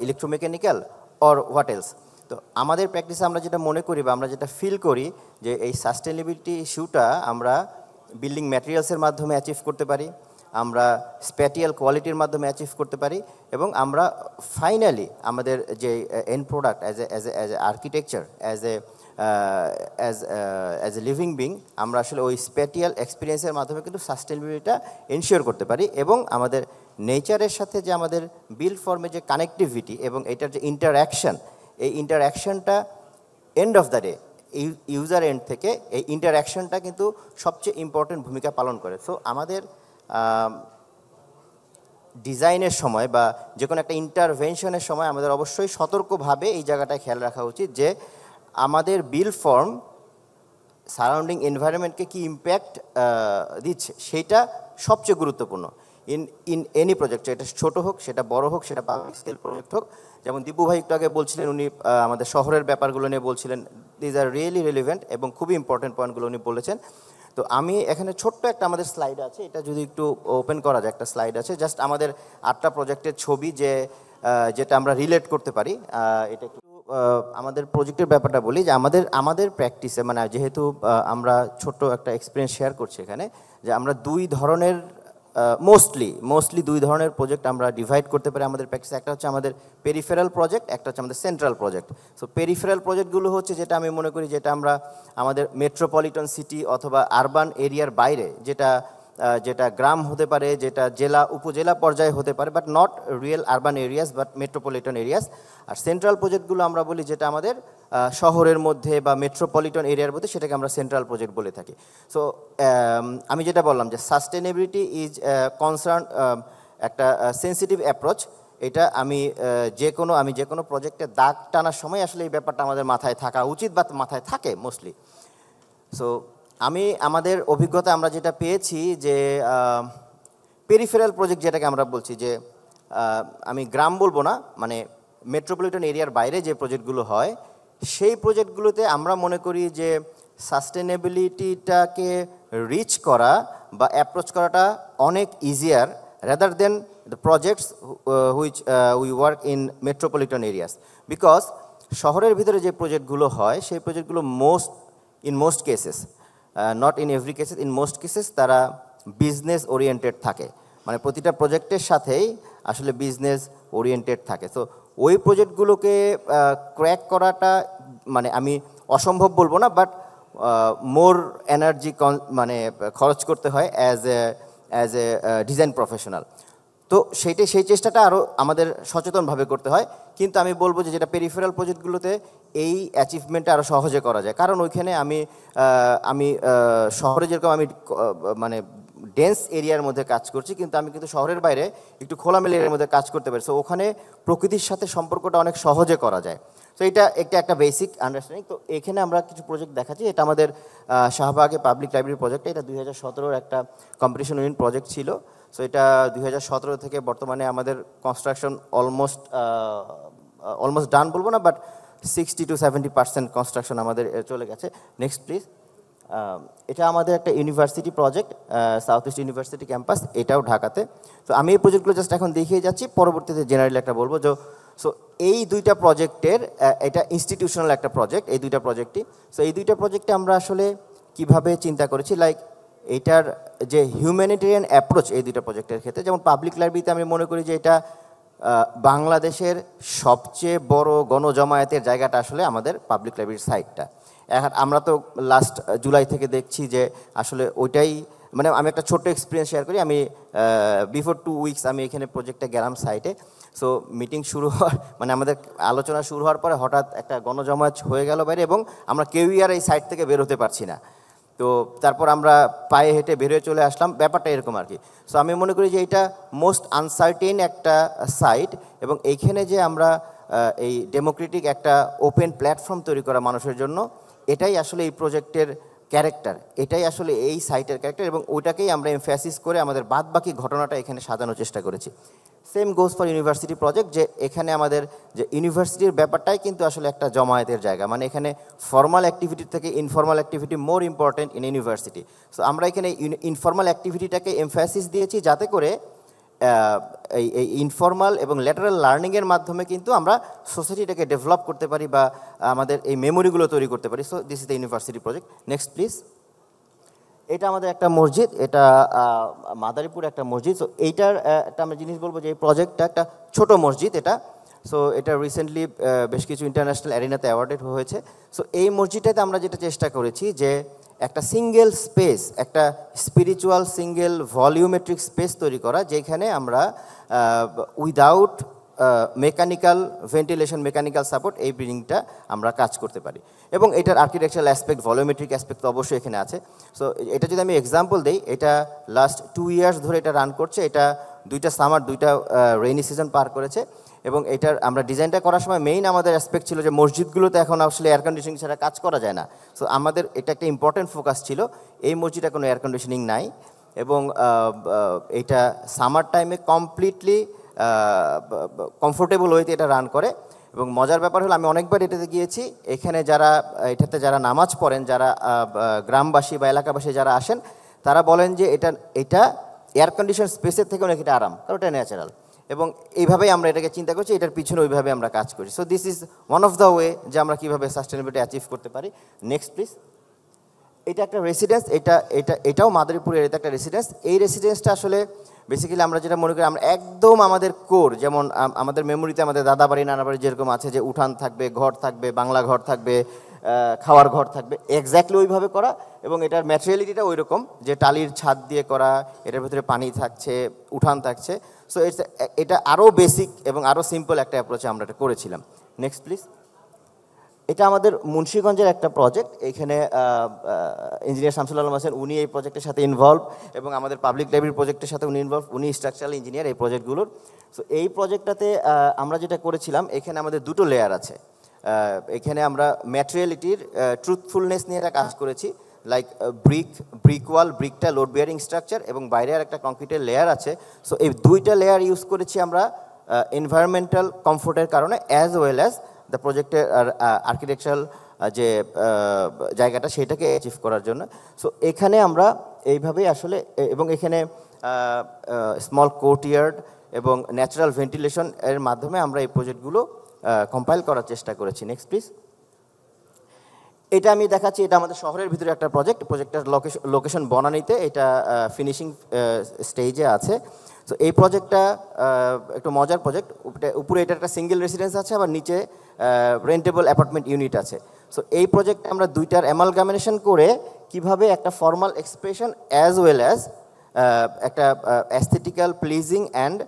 [SPEAKER 12] ইলেকট্রোমেকানিক্যাল অর হোয়াট এলস। তো আমাদের প্র্যাকটিসে আমরা যেটা মনে করি বা আমরা যেটা ফিল করি যে এই সাস্টেনেবিলিটি ইস্যুটা আমরা বিল্ডিং ম্যাটেরিয়ালসের মাধ্যমে অ্যাচিভ করতে পারি, আমরা স্প্যাটিয়াল কোয়ালিটির মাধ্যমে অ্যাচিভ করতে পারি এবং আমরা ফাইনালি আমাদের যে and product as a architecture, as a living being, আমরা আসলে ওই স্প্যাটিয়াল এক্সপিরিয়েন্সের মাধ্যমে কিন্তু সাস্টেনেবিলিটিটা এনশিওর করতে পারি এবং আমাদের নেচারের সাথে যে আমাদের বিল্ড ফর্মে যে কানেক্টিভিটি এবং এটার যে ইন্টারঅ্যাকশন, এই ইন্টারঅ্যাকশনটা end of the day user end থেকে এই ইন্টারঅ্যাকশনটা কিন্তু সবচেয়ে ইম্পর্টেন্ট ভূমিকা পালন করে। সো আমাদের ডিজাইনের সময় বা যে কোনো একটা ইন্টারভেনশনের সময় আমাদের অবশ্যই সতর্কভাবে এই জায়গাটায় খেয়াল রাখা উচিত যে আমাদের বিল্ড ফর্ম সারাউন্ডিং এনভায়রনমেন্টকে কি ইম্প্যাক্ট দিচ্ছে, সেইটা সবচেয়ে গুরুত্বপূর্ণ ইন এনি প্রজেক্ট, এটা ছোটো হোক, সেটা বড় হোক, সেটা পাবলিক স্কেল প্রজেক্ট হোক। যেমন দীপু ভাই একটু আগে বলছিলেন, উনি আমাদের শহরের ব্যাপারগুলো নিয়ে বলছিলেন, দিজ আর রিয়েলি রিলেভেন্ট এবং খুবই ইম্পর্টেন্ট পয়েন্টগুলো উনি বলেছেন। তো আমি এখানে ছোট্ট একটা আমাদের স্লাইড আছে, এটা যদি একটু ওপেন করা যায়, একটা স্লাইড আছে জাস্ট আমাদের 8টা প্রজেক্টের ছবি যেটা আমরা রিলেট করতে পারি। এটা একটু আমাদের প্রজেক্টের ব্যাপারটা বলি যে আমাদের প্র্যাকটিসে মানে যেহেতু আমরা ছোট্ট একটা এক্সপিরিয়েন্স শেয়ার করছি এখানে, যে আমরা দুই ধরনের মোস্টলি দুই ধরনের প্রজেক্ট আমরা ডিভাইড করতে পারি আমাদের প্র্যাকটিসে। একটা হচ্ছে আমাদের পেরিফেরাল প্রজেক্ট, একটা হচ্ছে আমাদের সেন্ট্রাল প্রজেক্ট। সো পেরিফেরাল প্রজেক্টগুলো হচ্ছে যেটা আমি মনে করি যেটা আমরা আমাদের মেট্রোপলিটন সিটি অথবা আরবান এরিয়ার বাইরে, যেটা গ্রাম হতে পারে, যেটা জেলা উপজেলা পর্যায়ে হতে পারে, but not real urban areas but metropolitan areas. আর সেন্ট্রাল প্রজেক্টগুলো আমরা বলি যেটা আমাদের শহরের মধ্যে বা মেট্রোপলিটন এরিয়ার মধ্যে, সেটাকে আমরা সেন্ট্রাল প্রজেক্ট বলে থাকি। সো আমি যেটা বললাম যে সাস্টেনেবিলিটি ইজ কনসার্ন একটা সেন্সিটিভ অ্যাপ্রোচ। এটা আমি যে কোনো প্রজেক্টে দাগ টানার সময় আসলে এই ব্যাপারটা আমাদের মাথায় থাকা উচিত বা মাথায় থাকে মোস্টলি। সো আমাদের অভিজ্ঞতা আমরা যেটা পেয়েছি যে পেরিফেরাল প্রজেক্ট যেটাকে আমরা বলছি, যে আমি গ্রাম বলবো না, মানে মেট্রোপলিটন এরিয়ার বাইরে যে প্রজেক্টগুলো হয়, সেই প্রজেক্টগুলোতে আমরা মনে করি যে সাস্টেনেবিলিটিটাকে রিচ করা বা অ্যাপ্রোচ করাটা অনেক easier rather than the projects which we work in metropolitan areas. Because শহরের ভিতরে যে প্রজেক্টগুলো হয় সেই প্রজেক্টগুলো in most cases, not in every cases, in most cases তারা বিজনেস ওরিয়েন্টেড থাকে, মানে প্রতিটা প্রজেক্টের সাথেই আসলে বিজনেস ওরিয়েন্টেড থাকে। তো ওই প্রজেক্টগুলোকে ক্র্যাক করাটা মানে আমি অসম্ভব বলবো না, বাট মোর এনার্জি মানে খরচ করতে হয় অ্যাজ এ ডিজাইন প্রফেশনাল। তো সেই চেষ্টাটা আরও আমাদের সচেতনভাবে করতে হয়। কিন্তু আমি বলবো যে যেটা পেরিফেরাল প্রজেক্টগুলোতে এই অ্যাচিভমেন্টটা আরও সহজে করা যায়, কারণ ওইখানে আমি শহরে যেরকম আমি মানে ডেন্স এরিয়ার মধ্যে কাজ করছি, কিন্তু আমি কিন্তু শহরের বাইরে একটু খোলামেলা এরিয়ার মধ্যে কাজ করতে পারি। সো ওখানে প্রকৃতির সাথে সম্পর্কটা অনেক সহজে করা যায়। তো এটা একটা বেসিক আন্ডারস্ট্যান্ডিং। তো এখানে আমরা কিছু প্রজেক্ট দেখাচ্ছি। এটা আমাদের শাহবাগে পাবলিক লাইব্রেরি প্রজেক্ট। এটা 2017 একটা কম্পিটিশন উইন প্রজেক্ট ছিল। সো এটা 2017 থেকে বর্তমানে আমাদের কনস্ট্রাকশন অলমোস্ট ডান বলবো না, বাট 60 to 70% কনস্ট্রাকশন আমাদের চলে গেছে। Next please. এটা আমাদের একটা university project, south east university campus, এটাও ঢাকাতে। তো আমি এই প্রজেক্টগুলো জাস্ট এখন দেখিয়ে যাচ্ছি, পরবর্তীতে জেনারেলি একটা বলবো। সো এই দুইটা প্রজেক্টের, এটা ইনস্টিটিউশনাল একটা প্রজেক্ট, এই দুইটা প্রজেক্টই। সো এই দুইটা প্রজেক্টে আমরা আসলে কিভাবে চিন্তা করেছি, লাইক এটার যে হিউম্যানিটেরিয়ান অ্যাপ্রোচ এই দুইটা প্রজেক্টের ক্ষেত্রে, যেমন পাবলিক লাইব্রেরিতে আমি মনে করি যে এটা বাংলাদেশের সবচেয়ে বড় গণজমায়েতের জায়গাটা আসলে আমাদের পাবলিক লাইব্রেরির সাইটটা। এখন আমরা তো লাস্ট জুলাই থেকে দেখছি যে আসলে ওইটাই, মানে আমি একটা ছোট্ট এক্সপিরিয়েন্স শেয়ার করি। আমি বিফোর 2 উইকস আমি এখানে প্রজেক্টে গেলাম সাইটে। সো মিটিং শুরু হওয়ার মানে আমাদের আলোচনা শুরু হওয়ার পরে হঠাৎ একটা গণজমায়েত হয়ে গেল বাইরে, এবং আমরা কেউই আর এই সাইট থেকে বের হতে পারছি না। তো তারপর আমরা পায়ে হেঁটে বের হয়ে চলে আসলাম, ব্যাপারটা এরকম আর কি। সো আমি মনে করি যে এটা মোস্ট আনসার্টেন একটা সাইট, এবং এইখানে যে আমরা এই ডেমোক্রেটিক একটা ওপেন প্ল্যাটফর্ম তৈরি করা মানুষের জন্য, এটাই আসলে এই প্রজেক্টের ক্যারেক্টার, এটাই আসলে এই সাইটের ক্যারেক্টার, এবং ওইটাকেই আমরা এমফ্যাসিস করে আমাদের বাদবাকি ঘটনাটা এখানে সাজানোর চেষ্টা করেছি। Same goes for university project, যে এখানে আমাদের যে ইউনিভার্সিটির ব্যাপারটাই কিন্তু আসলে একটা জমায়েতের জায়গা, মানে এখানে ফর্মাল অ্যাক্টিভিটি থেকে informal activity more important in university. So আমরা এখানে ইনফর্মাল অ্যাক্টিভিটিটাকে এমফ্যাসিস দিয়েছি, যাতে করে এই ইনফর্মাল এবং ল্যাটারাল লার্নিংয়ের মাধ্যমে কিন্তু আমরা সোসাইটিটাকে ডেভেলপ করতে পারি বা আমাদের এই মেমোরিগুলো তৈরি করতে পারি। So this is the university project. Next please. এটা আমাদের একটা মসজিদ, এটা মাদারীপুর একটা মসজিদ। সো এইটার একটা আমরা জিনিস বলবো যে এই প্রজেক্টটা একটা ছোট মসজিদ এটা। সো এটা রিসেন্টলি বেশ কিছু ইন্টারন্যাশনাল অ্যারিনাতে অ্যাওয়ার্ডেড হয়েছে। সো এই মসজিদটাতে আমরা যেটা চেষ্টা করেছি যে একটা সিঙ্গেল স্পেস, একটা স্পিরিচুয়াল সিঙ্গেল ভলিউমেট্রিক স্পেস তৈরি করা, যেখানে আমরা without mechanical ventilation, mechanical support এই বিল্ডিংটা আমরা কাজ করতে পারি। এবং এটার আর্কিটেকচারাল অ্যাসপেক্ট, ভলিউমেট্রিক অ্যাসপেক্ট তো অবশ্যই এখানে আছে। সো এটা যদি আমি এক্সাম্পল দিই, এটা লাস্ট 2 ইয়ার্স ধরে এটা রান করছে। এটা 2টা সামার, 2টা রেইনি সিজন পার করেছে। এবং এটার আমরা ডিজাইনটা করার সময় মেইন আমাদের অ্যাসপেক্ট ছিল যে মসজিদগুলোতে এখন আসলে এয়ার কন্ডিশনিং ছাড়া কাজ করা যায় না। সো আমাদের এটা একটা ইম্পর্টেন্ট ফোকাস ছিল। এই মসজিদে কোনো এয়ার কন্ডিশনিং নাই, এবং এটা সামার টাইমে কমপ্লিটলি কমফোর্টেবল ওয়েতে এটা রান করে। এবং মজার ব্যাপার হলো, আমি অনেকবার এটাতে গিয়েছি, এখানে এটাতে যারা নামাজ পড়েন, যারা গ্রামবাসী বা এলাকাবাসী যারা আসেন, তারা বলেন যে এটা এয়ার কন্ডিশন স্পেসের থেকে অনেক এটা আরাম, কারণ এটা ন্যাচারাল। এবং এইভাবেই আমরা এটাকে চিন্তা করছি, এটার পিছনে ওইভাবে আমরা কাজ করি। So this is one of the way যে আমরা কীভাবে সাস্টেনেবিলিটি অ্যাচিভ করতে পারি। Next please. এটা একটা রেসিডেন্স, এটাও মাদারীপুরের এটা একটা রেসিডেন্স। এই রেসিডেন্সটা আসলে বেসিক্যালি আমরা যেটা মনে করি, আমরা একদম আমাদের কোর, যেমন আমাদের মেমোরিতে আমাদের দাদাবাড়ি নানাবাড়ি যেরকম আছে যে উঠান থাকবে, ঘর থাকবে, বাংলা ঘর থাকবে, খাওয়ার ঘর থাকবে, এক্স্যাক্টলি ওইভাবে করা। এবং এটার ম্যাটেরিয়ালিটিটা ওই রকম যে টালির ছাদ দিয়ে করা, এটার ভিতরে পানি থাকছে, উঠান থাকছে। সো এটা আরও বেসিক এবং আরও সিম্পল একটা অ্যাপ্রোচে আমরা এটা করেছিলাম। Next please. এটা আমাদের মুন্সিগঞ্জের একটা প্রজেক্ট। এখানে ইঞ্জিনিয়ার শামসুল আলম হোসেন, উনি এই প্রজেক্টের সাথে ইনভলভ, এবং আমাদের পাবলিক লাইব্রেরি প্রজেক্টের সাথে উনি ইনভলভ। উনি স্ট্রাকচারাল ইঞ্জিনিয়ার এই প্রজেক্টগুলোর। সো এই প্রজেক্টটাতে আমরা যেটা করেছিলাম, এখানে আমাদের 2টো লেয়ার আছে। এখানে আমরা ম্যাটেরিয়ালিটির ট্রুথফুলনেস নিয়ে একটা কাজ করেছি, লাইক ব্রিক ওয়াল, ব্রিকটা লোড বিয়ারিং স্ট্রাকচার, এবং বাইরে আর একটা কংক্রিটের লেয়ার আছে। সো এই 2টা লেয়ার ইউজ করেছি আমরা এনভায়রনমেন্টাল কমফোর্টের কারণে, অ্যাজ ওয়েল অ্যাজ দ্য প্রজেক্টের আর্কিটেকচারাল যে জায়গাটা সেটাকে অ্যাচিভ করার জন্য। সো এখানে আমরা এইভাবেই আসলে, এবং এখানে স্মল কোর্টইয়ার্ড এবং ন্যাচারাল ভেন্টিলেশন এর মাধ্যমে আমরা এই প্রজেক্টগুলো কম্পাইল করার চেষ্টা করেছি। Next please. এটা আমি দেখাচ্ছি, এটা আমাদের শহরের ভিতরে একটা প্রজেক্টটার লোকেশন বনানীতে, এটা ফিনিশিং স্টেজে আছে। তো এই প্রজেক্টটা একটু মজার প্রজেক্ট, উপরে এটা একটা সিঙ্গেল রেসিডেন্স আছে, আবার নিচে রেন্টেবল অ্যাপার্টমেন্ট ইউনিট আছে। সো এই প্রজেক্টে আমরা দুইটার অ্যামালগামিনেশন করে কিভাবে একটা formal expression as well as একটা aesthetical pleasing and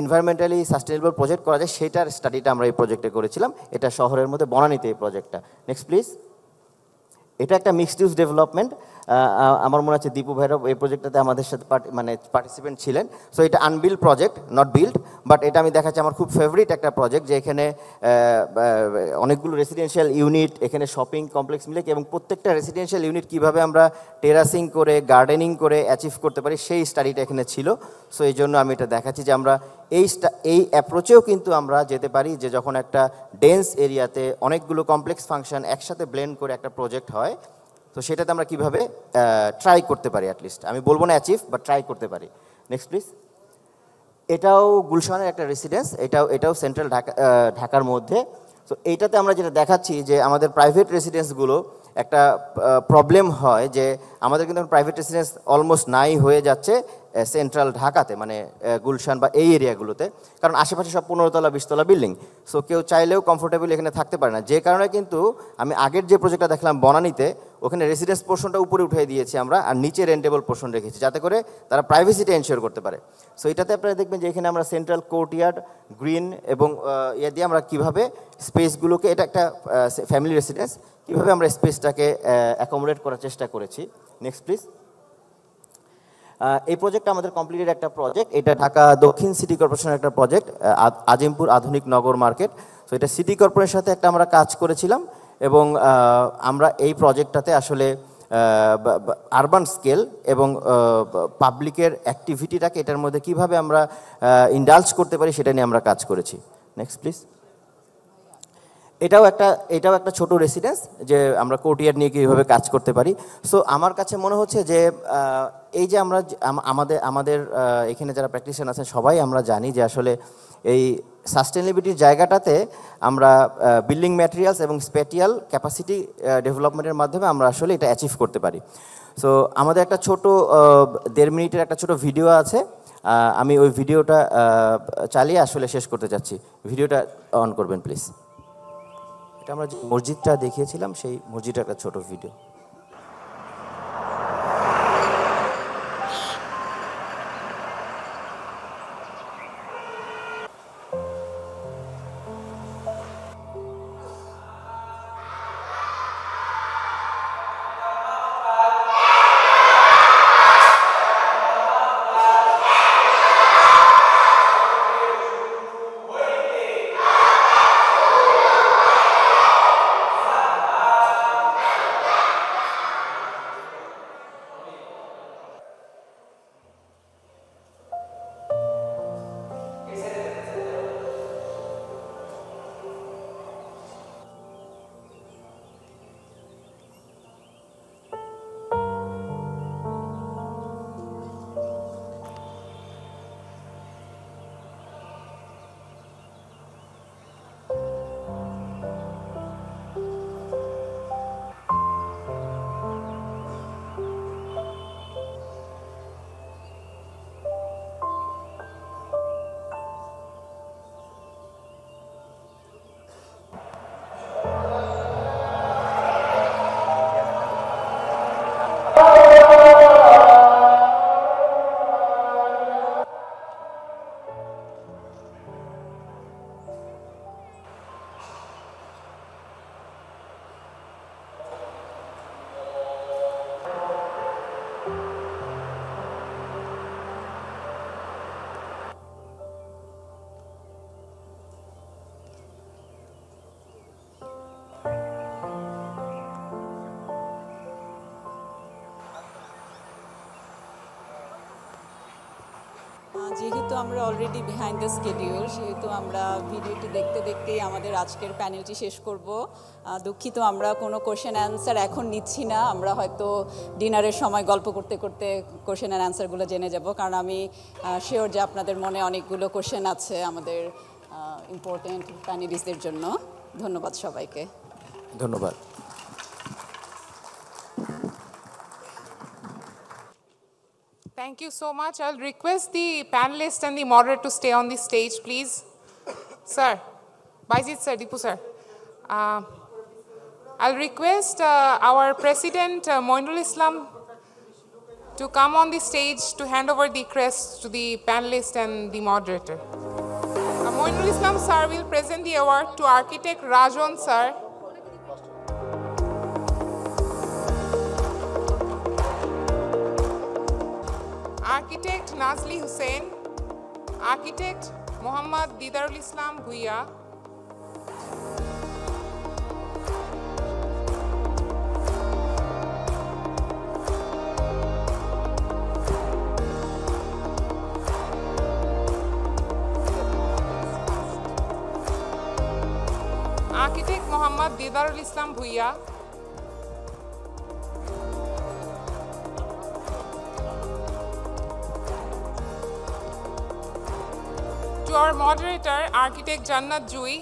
[SPEAKER 12] environmentally sustainable project করা যায়, সেটার স্টাডিটা আমরা এই প্রজেক্টে করেছিলাম। এটা শহরের মধ্যে বনানীতে এই প্রজেক্টটা। Next please. এটা একটা মিক্সড ইউজ ডেভেলপমেন্ট। আমার মনে হচ্ছে দীপু ভৈরব এই প্রজেক্টটাতে আমাদের সাথে পার্টিসিপেন্ট ছিলেন। সো এটা unbilled project, not build, but এটা আমি দেখাচ্ছি আমার খুব ফেভারিট একটা প্রজেক্ট, যে এখানে অনেকগুলো রেসিডেন্সিয়াল ইউনিট, এখানে শপিং কমপ্লেক্স মিলে, এবং প্রত্যেকটা রেসিডেন্সিয়াল ইউনিট কীভাবে আমরা টেরাসিং করে গার্ডেনিং করে অ্যাচিভ করতে পারি সেই স্টাডিটা এখানে ছিল। সো এই জন্য আমি এটা দেখাচ্ছি যে আমরা এই অ্যাপ্রোচেও কিন্তু আমরা যেতে পারি, যে যখন একটা ডেন্স এরিয়াতে অনেকগুলো কমপ্লেক্স ফাংশন একসাথে ব্লেন্ড করে একটা প্রজেক্ট হয়, তো সেটাতে আমরা কীভাবে ট্রাই করতে পারি, অ্যাটলিস্ট আমি বলবো না অ্যাচিভ, বাট ট্রাই করতে পারি। Next please. এটাও গুলশানের একটা রেসিডেন্স, এটাও সেন্ট্রাল ঢাকার মধ্যে। তো এইটাতে আমরা যেটা দেখাচ্ছি যে আমাদের প্রাইভেট রেসিডেন্সগুলো একটা প্রবলেম হয়, যে আমাদের কিন্তু প্রাইভেট রেসিডেন্স অলমোস্ট নাই হয়ে যাচ্ছে সেন্ট্রাল ঢাকাতে, মানে গুলশান বা এই এরিয়াগুলোতে, কারণ আশেপাশে সব 15 তলা 20 তলা বিল্ডিং। সো কেউ চাইলেও কমফোর্টেবল এখানে থাকতে পারে না, যে কারণে কিন্তু আমি আগের যে প্রজেক্টটা দেখলাম বনানীতে, ওখানে রেসিডেন্স পোর্শনটা উপরে উঠিয়ে দিয়েছি আমরা, আর নিচে রেন্টেবল পোর্শন রেখেছি, যাতে করে তারা প্রাইভেসিটা এনশিওর করতে পারে। সো এটাতে আপনারা দেখবেন যে এখানে আমরা সেন্ট্রাল কোর্টইয়ার্ড, গ্রিন এবং ইয়ে দিয়ে আমরা কীভাবে স্পেসগুলোকে, এটা একটা ফ্যামিলি রেসিডেন্স, কীভাবে আমরা স্পেসটাকে অ্যাকোমোডেট করার চেষ্টা করেছি। Next please. এই প্রজেক্টটা আমাদের কমপ্লিটেড একটা প্রজেক্ট, এটা ঢাকা দক্ষিণ সিটি কর্পোরেশনের একটা প্রজেক্ট, আজিমপুর আধুনিক নগর মার্কেট। সো এটা সিটি কর্পোরেশনের সাথে একটা আমরা কাজ করেছিলাম, এবং আমরা এই প্রজেক্টটাতে আসলে আরবান স্কেল এবং পাবলিকের অ্যাক্টিভিটিটাকে এটার মধ্যে কীভাবে আমরা ইন্ডালজ করতে পারি সেটা নিয়ে আমরা কাজ করেছি। Next please. এটাও একটা ছোট রেসিডেন্স, যে আমরা কোর্টইয়ার্ড নিয়ে কীভাবে কাজ করতে পারি। সো আমার কাছে মনে হচ্ছে যে এই যে আমরা আমাদের এখানে যারা প্র্যাকটিশিয়ান আছেন সবাই আমরা জানি যে আসলে এই সাস্টেনেবিলিটির জায়গাটাতে আমরা বিল্ডিং ম্যাটেরিয়ালস এবং স্পেটিয়াল ক্যাপাসিটি ডেভেলপমেন্টের মাধ্যমে আমরা আসলে এটা অ্যাচিভ করতে পারি। সো আমাদের একটা ছোট 1.5 মিনিটের একটা ছোট ভিডিও আছে, আমি ওই ভিডিওটা চালিয়ে আসলে শেষ করতে চাচ্ছি। ভিডিওটা অন করবেন প্লিজ। এটা আমরা যে মসজিদটা দেখিয়েছিলাম সেই মসজিদের একটা ছোট ভিডিও।
[SPEAKER 2] যেহেতু আমরা অলরেডি বিহাইন্ড দ্য স্কেডিউল সেহেতু আমরা ভিডিওটি দেখতে দেখতেই আমাদের আজকের প্যানেলটি শেষ করব। দুঃখিত আমরা কোনো কোশ্চেন অ্যান্সার এখন নিচ্ছি না, আমরা হয়তো ডিনারের সময় গল্প করতে করতে কোশ্চেন অ্যান্ড অ্যান্সারগুলো জেনে যাব, কারণ আমি শিওর যে আপনাদের মনে অনেকগুলো কোশ্চেন আছে আমাদের ইম্পর্টেন্ট প্যানেলিস্টদের জন্য। ধন্যবাদ সবাইকে।
[SPEAKER 12] ধন্যবাদ।
[SPEAKER 1] Thank you so much. I'll request the panelists and the moderator to stay on the stage, please. Sir, Baizid sir, Dipu sir. I'll request our president, Moinul Islam, to come on the stage to hand over the crest to the panelist and the moderator. Moinul Islam sir will present the award to architect Rajon sir. Architect Nazli Hussain, Architect Muhammad Didarul Islam Bhuiya, Architect Muhammad Didarul Islam Bhuiya, to our moderator, Architect Jannat Jui,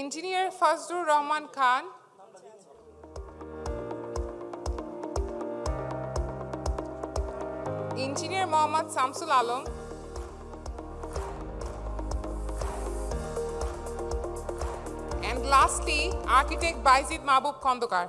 [SPEAKER 1] Engineer Fazlur Rahman Khan, Engineer Mohammad Samsul Alam, and lastly, Architect Baizid Mahbub Khondokar.